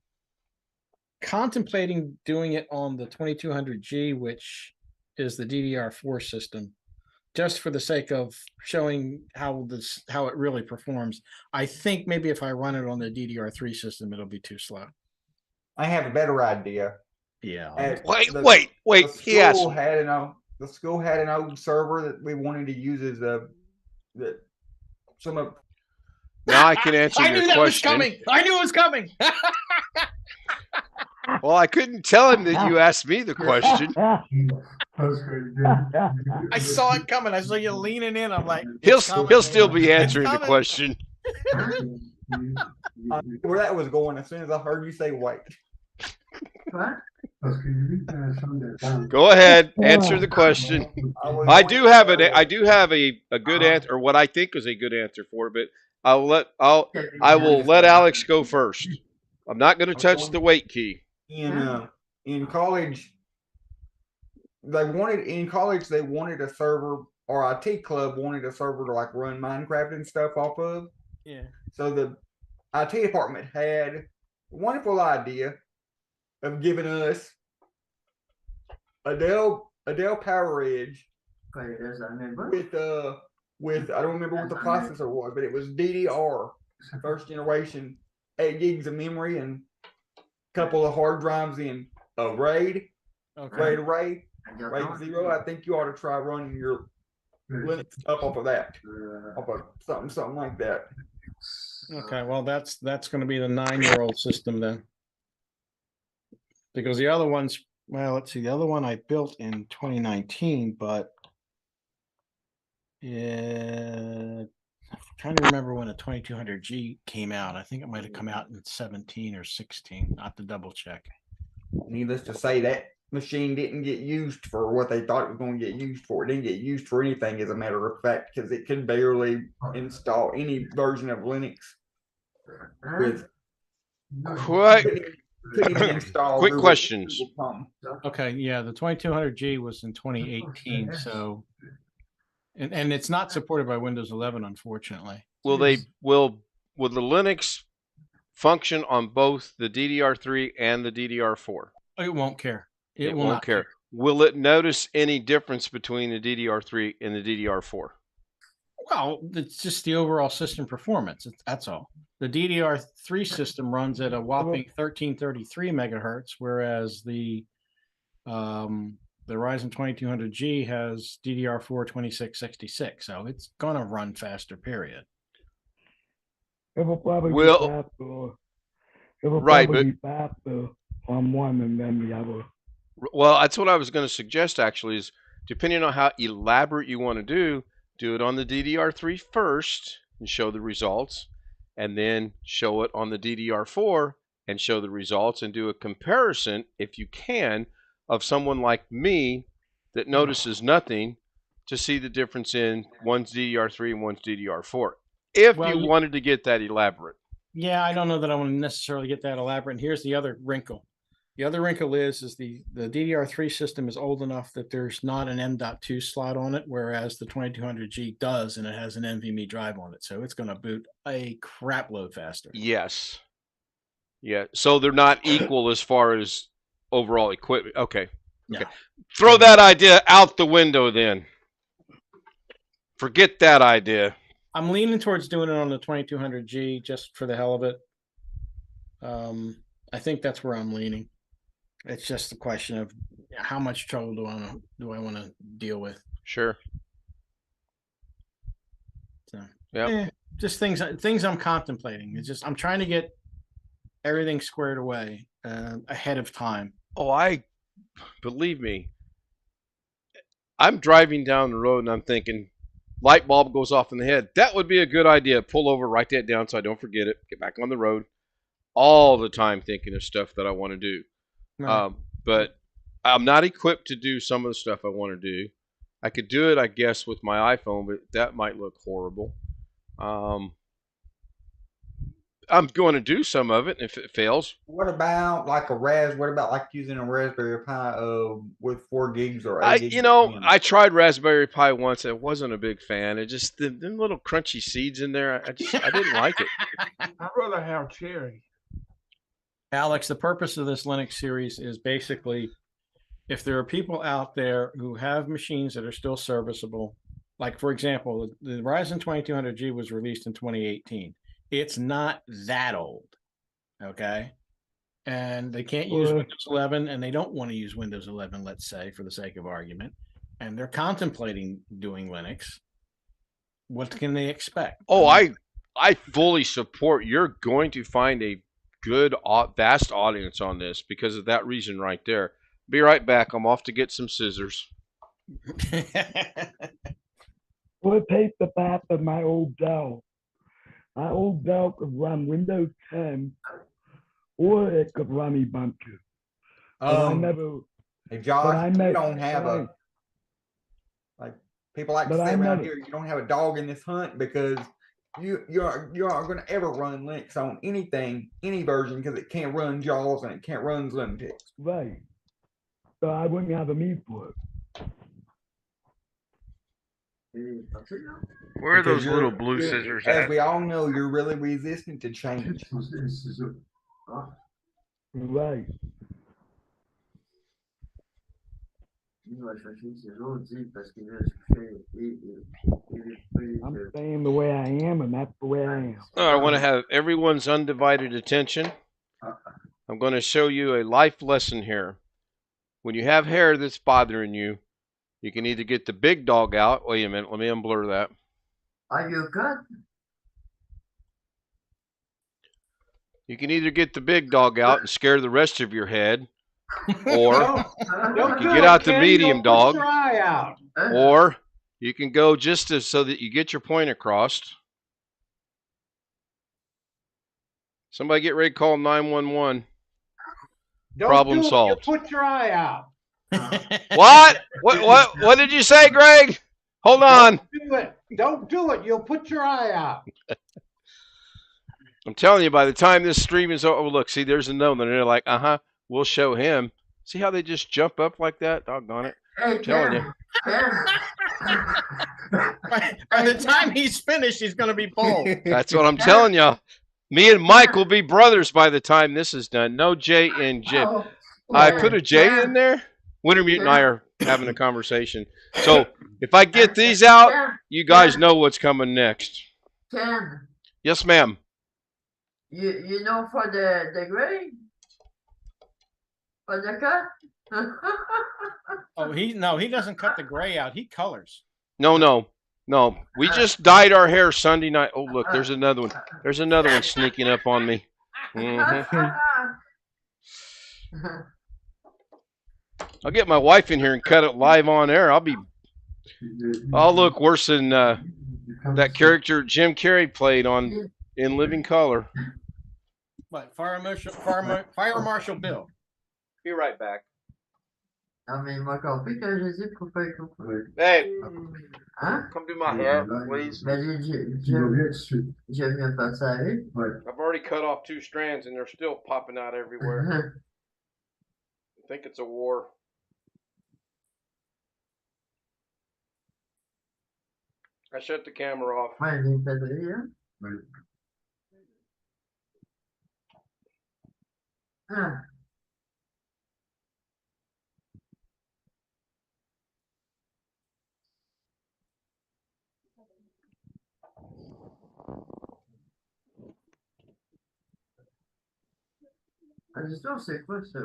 contemplating doing it on the 2200G, which is the DDR4 system, just for the sake of showing how it really performs. I think maybe if I run it on the DDR3 system, it'll be too slow.
I have a better idea.
Yeah.
Wait.
The school had an old server that we wanted to use as some of.
Now I can answer your question.
I knew it was coming.
Well, I couldn't tell him that you asked me the question.
I saw it coming. I saw you leaning in. I'm like,
he'll still be answering the question.
Where that was going as soon as I heard you say wait.
What?
Go ahead, answer the question. I do have a good answer, or what I think is a good answer for it, but I will let Alex go first. I'm not going to touch the wait key.
In college, they wanted a server, or IT club wanted a server to like run Minecraft and stuff off of.
Yeah.
So the IT department had a wonderful idea of giving us a Dell PowerEdge with I don't remember what the processor was, but it was DDR, first generation, 8 gigs of memory and a couple of hard drives in RAID,
Okay.
RAID 0, I think you ought to try running your Linux up off of that, off of something like that.
Okay, well, that's going to be the 9-year-old system then. Because the other ones, well, let's see, the other one I built in 2019, but I'm trying to remember when a 2200G came out. I think it might have come out in 17 or 16, not to double check.
Needless to say, that machine didn't get used for what they thought it was going to get used for. It didn't get used for anything, as a matter of fact, because it could barely install any version of Linux with couldn't even install
Quick
Google,
questions.
Google
Okay, yeah, the 2200G was in 2018, so and it's not supported by Windows 11, unfortunately.
Will the Linux function on both the DDR3 and the DDR4?
It won't care.
It won't care. Will it notice any difference between the DDR3 and the DDR4?
Well, it's just the overall system performance. That's all. The DDR3 system runs at a whopping 1333 megahertz, whereas the Ryzen 2200G has DDR4 2666. So it's going to run faster, period.
It will probably
Well,
be faster. It will
right,
probably be faster on one and then the other.
Well, that's what I was going to suggest, actually, is depending on how elaborate you want to do it on the DDR3 first and show the results, and then show it on the DDR4 and show the results, and do a comparison, if you can, of someone like me that notices nothing to see the difference in one's DDR3 and one's DDR4. If you wanted to get that elaborate.
Yeah, I don't know that I want to necessarily get that elaborate. And here's the other wrinkle. The other wrinkle is the DDR3 system is old enough that there's not an M.2 slot on it, whereas the 2200G does, and it has an NVMe drive on it. So it's going to boot a crap load faster.
Yes. Yeah. So they're not equal as far as overall equipment. Okay. Okay. Throw that idea out the window then. Forget that idea.
I'm leaning towards doing it on the 2200G just for the hell of it. I think that's where I'm leaning. It's just a question of how much trouble do I want to deal with.
Sure.
So yeah, just things I'm contemplating. It's just I'm trying to get everything squared away ahead of time.
Oh, believe me. I'm driving down the road and I'm thinking, light bulb goes off in the head. That would be a good idea. Pull over, write that down so I don't forget it. Get back on the road. All the time thinking of stuff that I want to do. Right. But I'm not equipped to do some of the stuff I want to do. I could do it, I guess, with my iPhone, but that might look horrible. I'm going to do some of it, and if it fails.
What about like what about like using a Raspberry Pi with 4 gigs or 8 gigs?
I tried Raspberry Pi once. I wasn't a big fan. It just them little crunchy seeds in there. I didn't like it.
I'd rather have cherry.
Alex, the purpose of this Linux series is basically if there are people out there who have machines that are still serviceable, like, for example, the Ryzen 2200G was released in 2018. It's not that old, okay? And they can't use Windows 11, and they don't want to use Windows 11, let's say, for the sake of argument, and they're contemplating doing Linux. What can they expect?
Oh, I fully support. You're going to find a good, vast audience on this because of that reason right there. Be right back. I'm off to get some scissors.
Well, take the path of my old Dell. My old Dell could run Windows 10, or it could run Ubuntu.
Hey Josh, you don't have like people like to say around here. You don't have a dog in this hunt because you aren't going to ever run Linux on any version because it can't run JAWS and it can't run Linux.
Right. So I wouldn't have a need for it.
Where are those little blue scissors at?
As we all know, you're really resistant to change.
Right. I'm staying the way I am, and that's the way I am.
I want to have everyone's undivided attention. I'm going to show you a life lesson here. when you have hair that's bothering you, you can either get the big dog out. Wait a minute, let me unblur that.
Are you good?
You can either get the big dog out and scare the rest of your head, or you can get out the medium dog,
Your eye out.
or you can go just so that you get your point across. Somebody get ready to call 911. Problem solved.
You'll put your eye out.
What? What did you say, Greg? Hold on.
Don't do it. You'll put your eye out.
I'm telling you, by the time this stream is over, look, see, there's another. They're like, we'll show him. See how they just jump up like that? Doggone it. I'm telling you.
By the time he's finished, he's going to be bald.
That's what I'm telling you. Me and Mike will be brothers by the time this is done. No J in J. I put a J in there. Winter Mute and I are having a conversation. So if I get these out, you guys know what's coming next.
Ken,
Yes, ma'am.
you know for the gray? For the cut?
Oh, he doesn't cut the gray out. He colors.
No. We just dyed our hair Sunday night. Oh, look, there's another one. There's another one sneaking up on me. I'll get my wife in here and cut it live on air. I'll look worse than that character Jim Carrey played in Living Color.
What? Fire Marshal Bill.
Be right back.
Non, mais moi, compris que je dis pour faire comprendre.
Hey,
Hein?
come do my hair, please.
Mais je viens passer avec.
I've already cut off 2 strands and they're still popping out everywhere. I think it's a war. I shut the camera off.
Ouais, j'ai fait de rire. Ah. L'histoire, c'est quoi ça?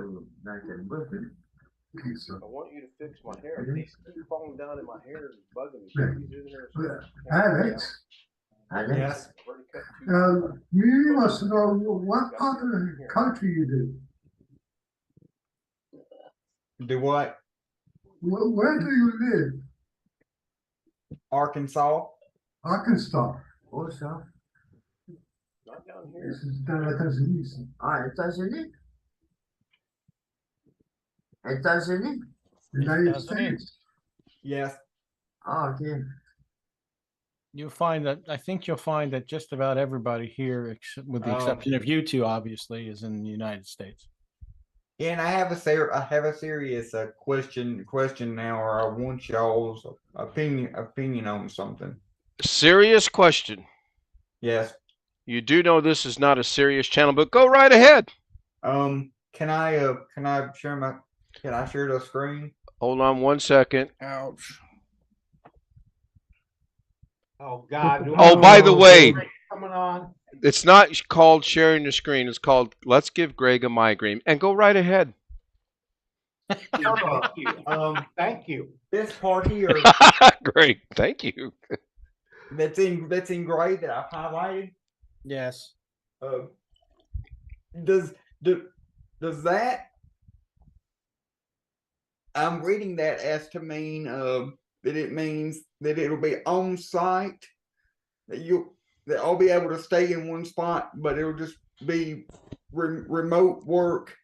Dans quel bout?
I want you to fix my hair. These keep falling down in my hair and bugging me.
Alex,
Yes.
you must know what part of the country you do.
Do what?
Where do you live?
Arkansas.
Arkansas.
Où ça?
Not down here.
C'est dans les États-Unis.
Ah, États-Unis? États-Unis?
United States.
Yes.
Ah, ok.
I think you'll find that just about everybody here, with the exception of you two, obviously, is in the United States.
Yeah, and I have a serious question now, or I want y'all's opinion on something.
Serious question.
Yes.
You do know this is not a serious channel, but go right ahead.
Can I share the screen?
Hold on 1 second.
Ouch.
Oh God.
Oh, by the way,
Coming on.
it's not called sharing the screen. It's called Let's Give Greg a Migraine. And go right ahead.
Thank you. Thank you.
This part here.
Great. Thank you.
that's in gray that I highlighted.
Yes.
Does that? I'm reading that as to mean that it means that it'll be on site, that I'll be able to stay in one spot, but it'll just be remote work.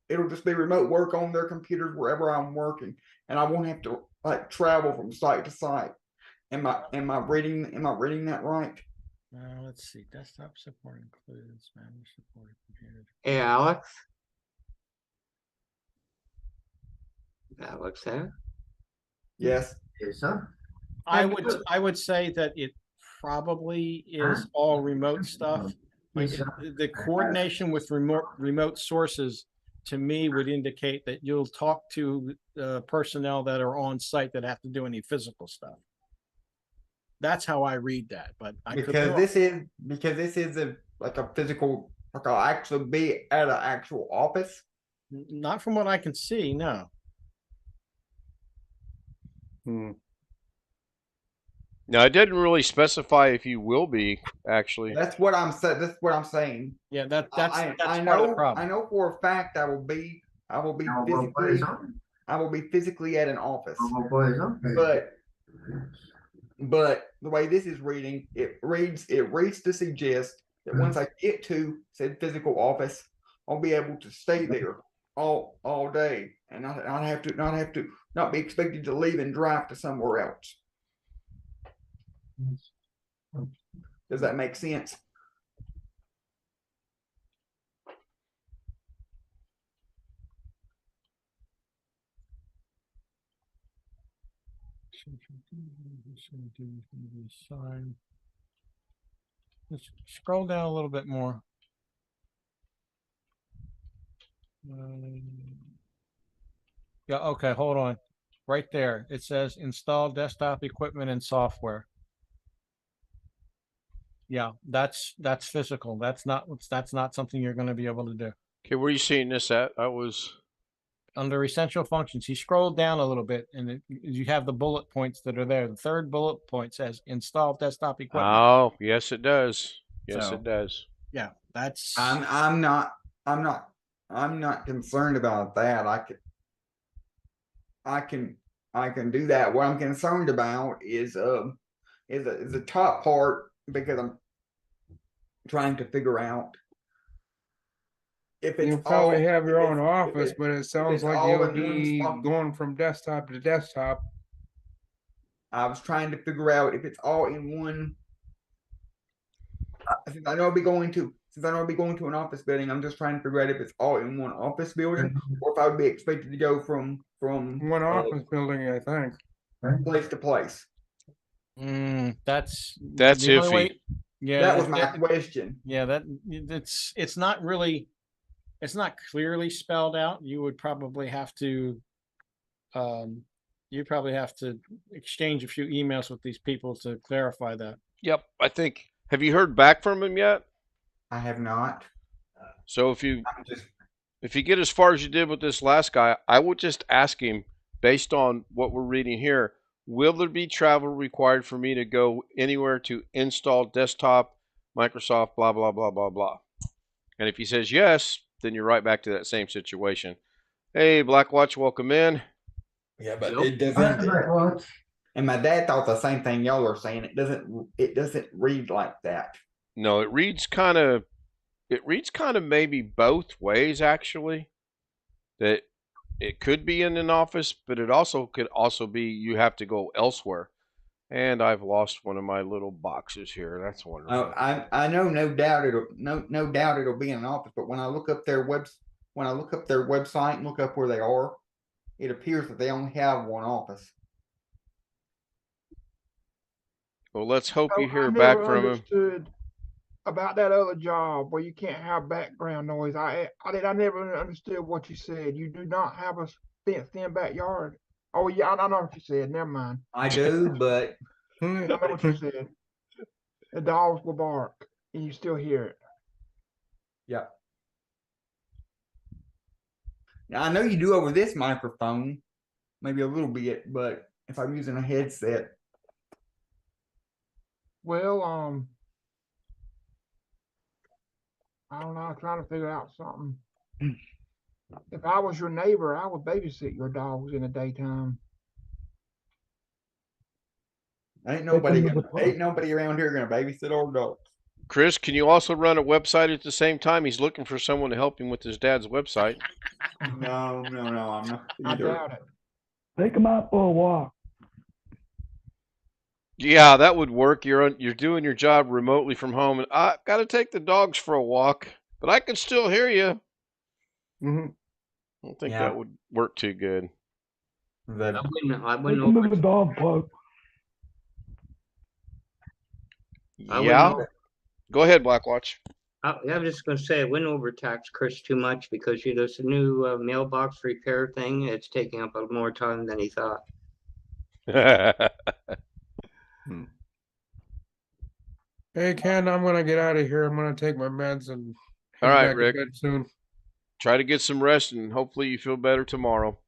It'll just be remote work on their computers wherever I'm working, and I won't have to like travel from site to site. Am I reading that right?
Let's see. Desktop support includes managed supported computers.
Hey, Alex. Alex there?
Yes.
Yes, sir.
I would say that it probably is all remote stuff. Like the coordination with remote sources, to me, would indicate that you'll talk to personnel that are on site that have to do any physical stuff. That's how I read that, but
this is a physical, like I'll actually be at an actual office.
Not from what I can see, no.
Now, it didn't really specify if you will be, actually.
That's what I'm saying. That's what I'm saying.
Yeah, that's
I
part of the
know.
problem.
I know for a fact I will be physically at an office. But the way this is reading, it reads to suggest that once I get to said physical office, I'll be able to stay there all day and not be expected to leave and drive to somewhere else. Does that make sense?
Let's scroll down a little bit more. Yeah, okay, hold on. Right there, it says install desktop equipment and software. Yeah, that's physical. That's not something you're going to be able to do.
Okay, where are you seeing this at? I was
under essential functions. He scrolled down a little bit, and you have the bullet points that are there. The third bullet point says install desktop equipment.
Oh, yes, it does. Yes, it does.
Yeah, that's.
I'm not concerned about that. I can do that. What I'm concerned about is the top part, because I'm trying to figure out if it's
you probably have your own office, but it sounds like you'll be going from desktop to desktop.
I was trying to figure out if it's all in one. Since I know I'll be going to an office building, I'm just trying to figure out if it's all in one office building, or if I would be expected to go from
one office building, I think,
place to place.
That's
the
iffy.
only way, yeah,
that was my question.
Yeah, it's not really, it's not clearly spelled out. You would probably have to, exchange a few emails with these people to clarify that.
Yep, I think. Have you heard back from him yet?
I have not.
So if you get as far as you did with this last guy, I would just ask him, based on what we're reading here, will there be travel required for me to go anywhere to install desktop, Microsoft, blah, blah, blah, blah, blah. And if he says yes, then you're right back to that same situation. Hey, Blackwatch, welcome in.
Yeah, but it doesn't. And my dad thought the same thing y'all are saying. It doesn't read like that.
No, it reads kind of maybe both ways, actually. That it could be in an office, but it also could be you have to go elsewhere. And I've lost one of my little boxes here. That's wonderful.
I know, no doubt it'll be in an office. But when I look up their website and look up where they are, it appears that they only have one office.
Well, let's hope you hear
I
back
never
from him.
understood about that other job where you can't have background noise. I never understood what you said. You do not have a fenced-in backyard. Oh yeah, I know what you said. Never mind.
I do, but
I know what you said. The dogs will bark, and you still hear it.
Yeah. Now, I know you do over this microphone, maybe a little bit, but if I'm using a headset.
Well, I don't know. I'm trying to figure out something. If I was your neighbor, I would babysit your dogs in the daytime.
Ain't nobody around here gonna babysit our dogs.
Chris, can you also run a website at the same time? He's looking for someone to help him with his dad's website.
No, I'm not.
I doubt it.
Take him out for a walk.
Yeah, that would work. You're doing your job remotely from home, and I got to take the dogs for a walk, but I can still hear you.
Mm-hmm.
I don't think that would work too good.
I wouldn't over the dog park.
Yeah. Go ahead, Blackwatch.
I was just going to say I wouldn't overtax Chris too much because there's a new mailbox repair thing. It's taking up a more time than he thought.
Hey Ken, I'm gonna get out of here. I'm gonna take my meds and
all right,
back
Rick.
to bed soon.
Try to get some rest, and hopefully you feel better tomorrow.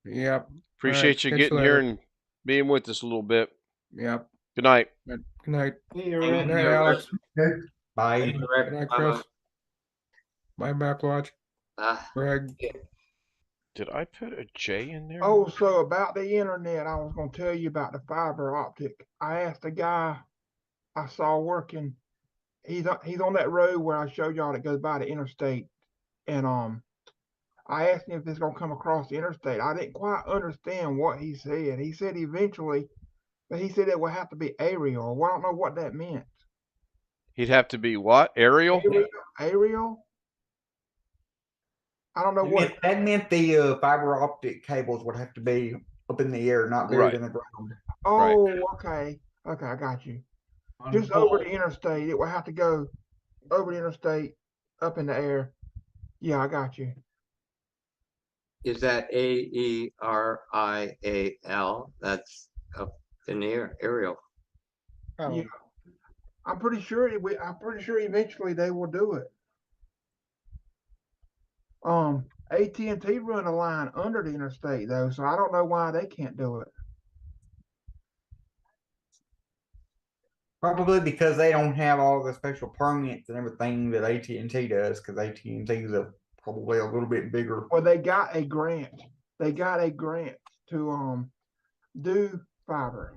Yep.
Appreciate you
catch
getting
you
here
later.
and being with us a little bit.
Yep.
Good night.
Good night.
See you,
Thank
Rick.
Good night,
you, Rick.
Alex.
Okay.
Bye.
Thank you, Rick.
Good night,
Bye-bye.
Chris. Bye, Backwatch. Greg.
Did I put a J in there?
Oh, so about the internet, I was going to tell you about the fiber optic. I asked a guy I saw working. He's on that road where I showed y'all that goes by the interstate, and I asked him if it's going to come across the interstate. I didn't quite understand what he said. He said eventually, but he said it would have to be aerial. Well, I don't know what that meant.
He'd have to be what? Ariel?
Aerial? I don't know what.
That meant the fiber optic cables would have to be up in the air, not buried
Right.
in the ground.
Oh, okay. Okay, I got you.
On
Just
pole.
over the interstate. It would have to go over the interstate, up in the air. Yeah, I got you.
Is that AERIAL? That's up in the air, aerial.
Yeah. I'm pretty sure eventually they will do it. AT&T run a line under the interstate though, so I don't know why they can't do it.
Probably because they don't have all the special permits and everything that AT&T does, because AT&T is probably a little bit bigger.
Well, they got a grant. They got a grant to do fiber.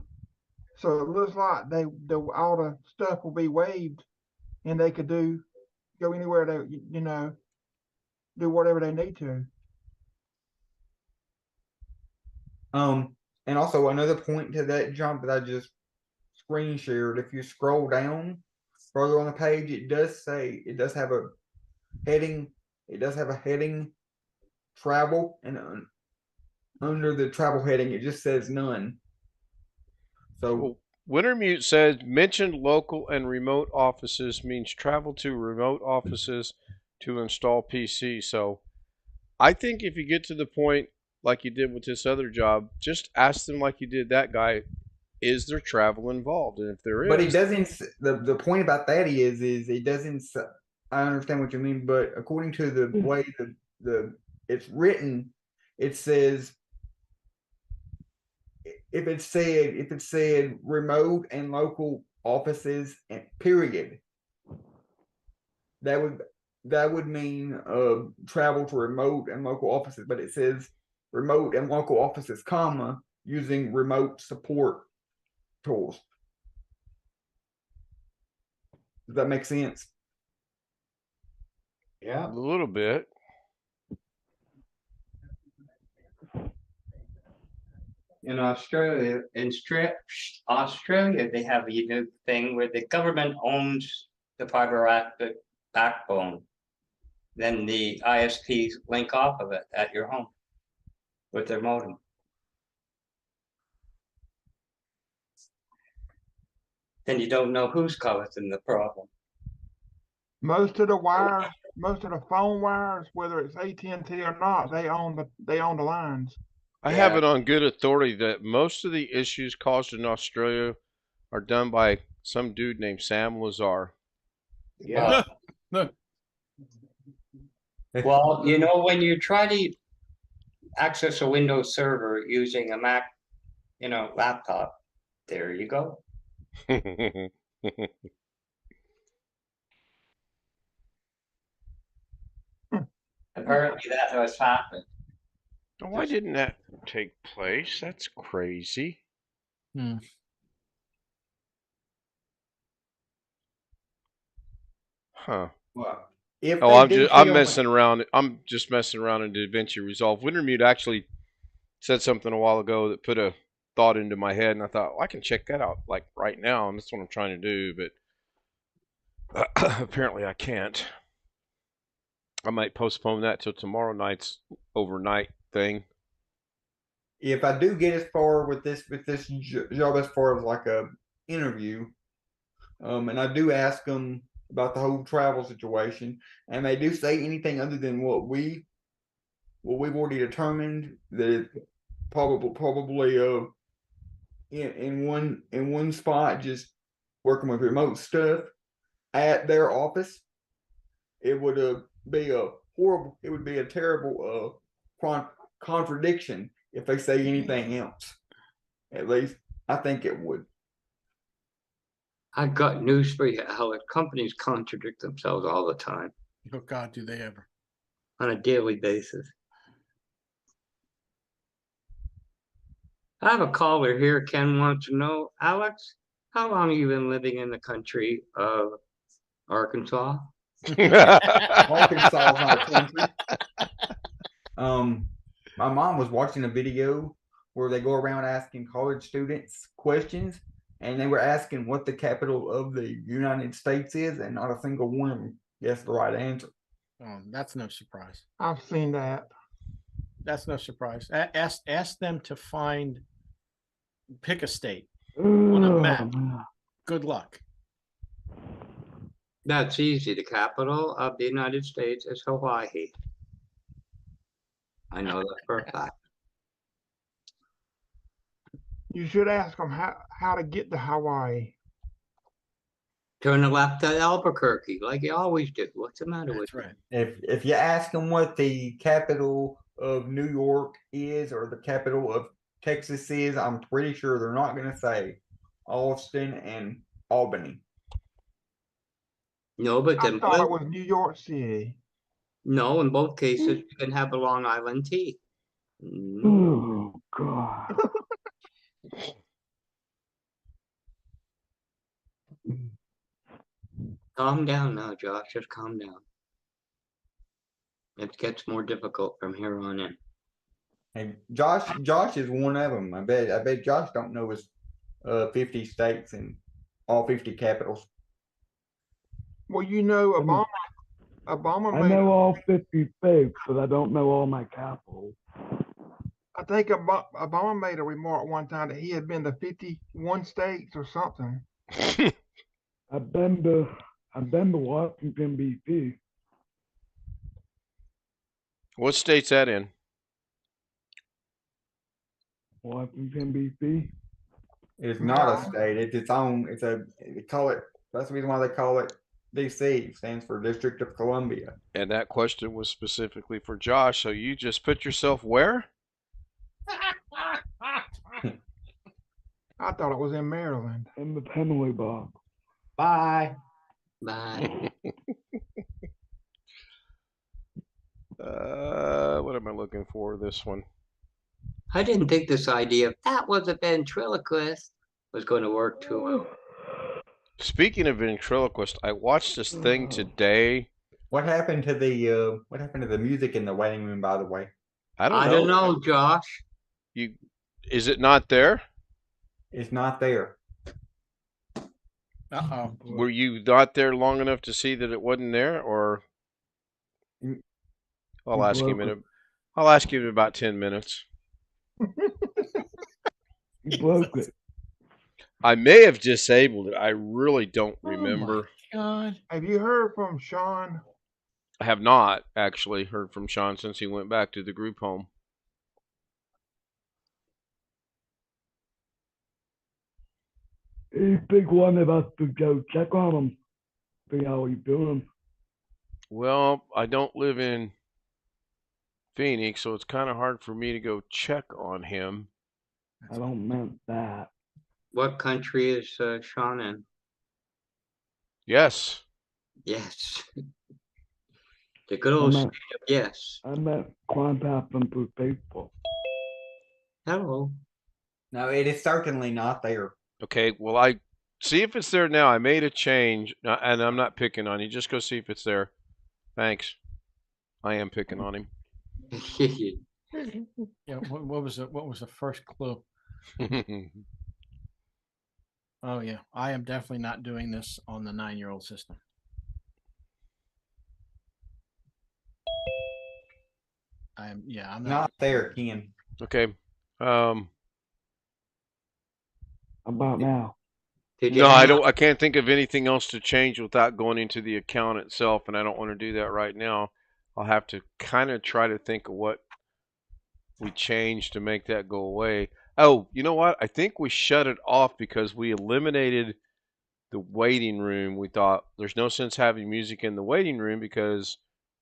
So it looks like all the stuff will be waived, and they could go anywhere they do whatever they need to.
And also another point to that jump that I just screen shared. If you scroll down further on the page, it does have a heading. It does have a heading, travel, and under the travel heading, it just says none. So
Wintermute says mentioned local and remote offices means travel to remote offices to install PC. So I think if you get to the point like you did with this other job, just ask them like you did that guy, is there travel involved? And if there is,
but it doesn't. The point about that is it doesn't. I understand what you mean, but according to the way the it's written, it says if it said remote and local offices and period, that would mean travel to remote and local offices, but it says remote and local offices, comma, using remote support tools. Does that make sense?
Yeah.
a little bit.
In Australia, Australia, they have a unique thing where the government owns the fiber optic backbone. Then the ISPs link off of it at your home with their modem. Then you don't know who's causing the problem.
Most of the wires, most of the phone wires, whether it's AT&T or not, they own the lines.
I have it on good authority that most of the issues caused in Australia are done by some dude named Sam Lazar.
Yeah.
Well, when you try to access a Windows server using a Mac, laptop, there you go. Apparently that has happened.
Why didn't that take place? That's crazy. Huh.
Well, if
I'm messing around. I'm just messing around in DaVinci Resolve. Wintermute actually said something a while ago that put a thought into my head, and I thought, well, I can check that out like right now, and that's what I'm trying to do, but apparently I can't. I might postpone that till tomorrow night's overnight thing.
If I do get as far with this job as far as like a interview, and I do ask them about the whole travel situation, and they do say anything other than what we've already determined, that probably in one spot, just working with remote stuff at their office, it would be a horrible. It would be a terrible contradiction if they say anything else. At least I think it would.
I've got news for you, Alex. Companies contradict themselves all the time
Oh God, do they ever?
on a daily basis. I have a caller here. Ken wants to know, Alex, how long have you been living in the country of Arkansas?
Arkansas is not a country. My mom was watching a video where they go around asking college students questions, and they were asking what the capital of the United States is, and not a single one of them guessed the right answer.
Oh, that's no surprise.
I've seen that.
That's no surprise. Ask them to pick a state
on
a map. Good luck.
That's easy. The capital of the United States is Hawaii. I know that for a fact.
You should ask them how to get to Hawaii.
Turn the left to Albuquerque, like you always do. What's the matter with you?
Right.
If you ask them what the capital of New York is or the capital of Texas is, I'm pretty sure they're not going to say Austin and Albany.
No, but
I
then
thought it was New York City.
no, in both cases, you can have a Long Island tea.
Oh God.
Calm down now, Josh. Just calm down. It gets more difficult from here on in.
Hey, Josh is one of them. I bet Josh don't know his 50 states and all 50 capitals.
Well, you know, Obama
I
made.
know all 50 states, but I don't know all my capitals.
I think Obama made a remark one time that he had been to 51 states or something.
I've been to Washington D.C.
What state's that in?
Washington D.C.
It's not a state. It's its own. They call it. That's the reason why they call it DC. Stands for District of Columbia.
And that question was specifically for Josh. So you just put yourself where?
I thought it was in Maryland.
In the Penalty Box.
Bye.
Bye.
What am I looking for? This one.
I didn't think this idea of that was a ventriloquist was going to work too well.
Speaking of ventriloquist, I watched this thing today.
What happened to the music in the waiting room? By the way,
I
I don't know, Josh.
Is it not there?
It's not there.
Uh-oh.
Were you not there long enough to see that it wasn't there, or? I'll ask him in about 10 minutes.
You broke it.
I may have disabled it. I really don't remember.
Oh my God.
Have you heard from Sean?
I have not actually heard from Sean since he went back to the group home.
You think one of us could go check on him, see how he's doing?
Well, I don't live in Phoenix, so it's kind of hard for me to go check on him.
I don't meant that.
What country is Sean in?
Yes.
Yes. The good old state of yes.
I meant contact them through Facebook.
Hello.
No, it is certainly not there.
Okay, well, I see if it's there now. I made a change, and I'm not picking on you. Just go see if it's there. Thanks. I am picking on him.
Yeah. What was it? What was the first clue? Oh yeah, I am definitely not doing this on the 9-year-old system. I'm
not there, Ken.
Okay.
About now.
No, I don't. I can't think of anything else to change without going into the account itself, and I don't want to do that right now. I'll have to kind of try to think of what we changed to make that go away. Oh, you know what? I think we shut it off because we eliminated the waiting room. We thought there's no sense having music in the waiting room because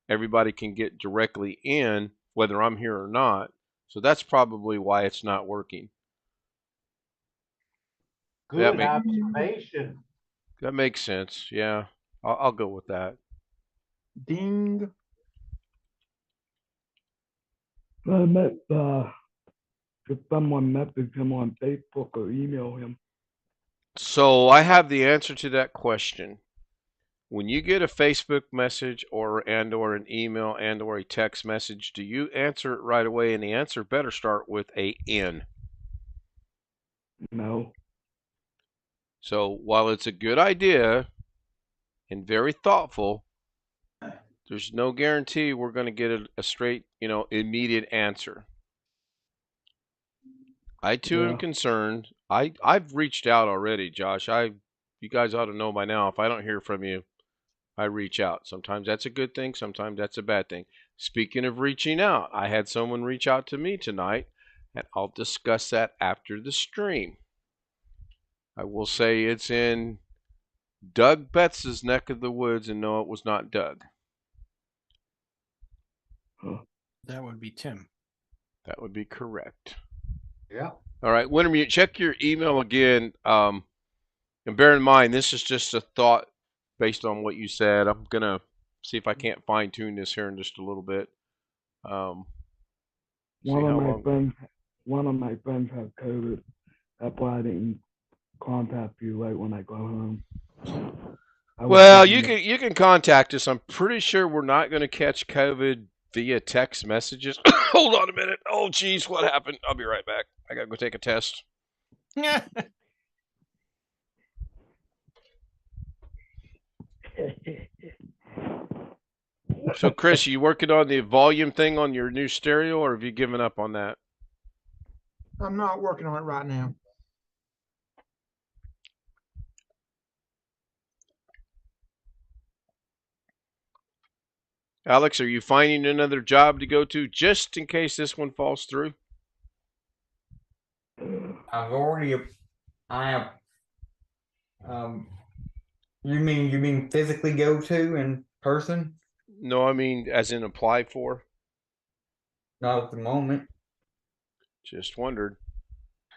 everybody can get directly in, whether I'm here or not. So that's probably why it's not working.
Good observation.
That makes sense. Yeah, I'll go with that.
Ding.
I met if someone message him on Facebook or email him.
So I have the answer to that question. When you get a Facebook message or an email or a text message, do you answer it right away? And the answer better start with a N.
No.
So while it's a good idea and very thoughtful, there's no guarantee we're going to get a straight, immediate answer. I too am concerned. I've reached out already, Josh. You guys ought to know by now. If I don't hear from you, I reach out. Sometimes that's a good thing. Sometimes that's a bad thing. Speaking of reaching out, I had someone reach out to me tonight, and I'll discuss that after the stream. I will say it's in Doug Betts' neck of the woods, and no, it was not Doug.
That would be Tim.
That would be correct.
Yeah.
All right, Wintermute, check your email again. And bear in mind, this is just a thought based on what you said. I'm going to see if I can't fine tune this here in just a little bit.
One of my friends have COVID. That's why I didn't contact you right when I got home.
Well, you can contact us. I'm pretty sure we're not going to catch COVID via text messages. Hold on a minute. Oh, geez, what happened? I'll be right back. I got to go take a test. So, Chris, you working on the volume thing on your new stereo, or have you given up on that?
I'm not working on it right now.
Alex, are you finding another job to go to just in case this one falls through?
I have. You mean physically go to in person?
No, I mean as in apply for.
Not at the moment.
Just wondered.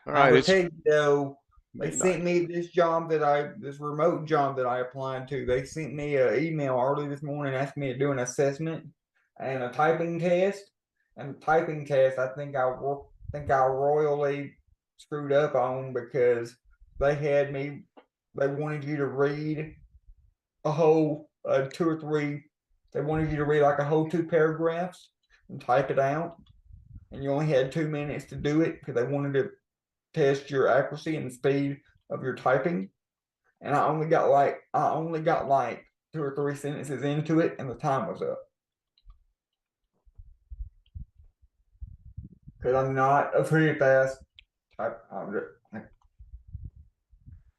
All
I
right,
will tell you though, they sent me this remote job that I applied to. They sent me an email early this morning asking me to do an assessment and a typing test. And the typing test, I think I royally screwed up on because they wanted you to read a whole 2 or 3. They wanted you to read like a whole 2 paragraphs and type it out, and you only had 2 minutes to do it because they wanted to test your accuracy and speed of your typing. And I only got like 2 or 3 sentences into it, and the time was up. Because I'm not a pretty fast type.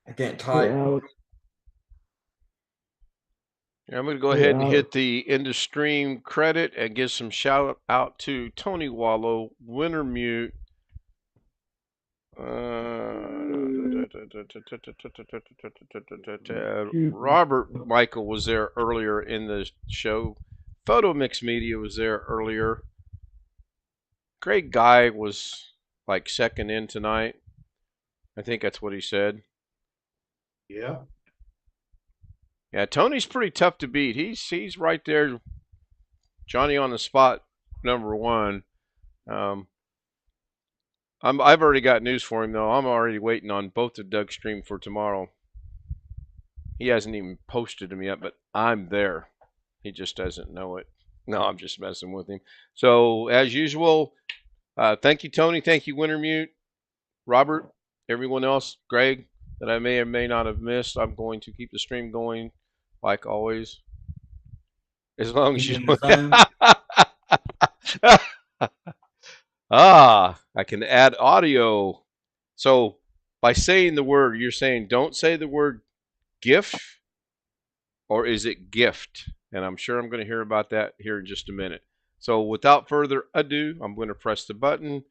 I can't type.
I'm going to go ahead and hit the end of stream credit and give some shout out to Tony Wallow, Wintermute, Robert Michael was there earlier in the show. Photo Mix Media was there earlier. Greg Guy was like second in tonight. I think that's what he said.
Yeah.
Yeah, Tony's pretty tough to beat. He's right there, Johnny on the spot, #1. I've already got news for him though. I'm already waiting on both of Doug's stream for tomorrow. He hasn't even posted them yet, but I'm there. He just doesn't know it. No, I'm just messing with him. So as usual, thank you, Tony. Thank you, Wintermute, Robert, everyone else, Greg, that I may or may not have missed. I'm going to keep the stream going, like always, as long as you. I can add audio. So by saying the word, you're saying don't say the word gift, or is it gift? And I'm sure I'm going to hear about that here in just a minute. So without further ado, I'm going to press the button.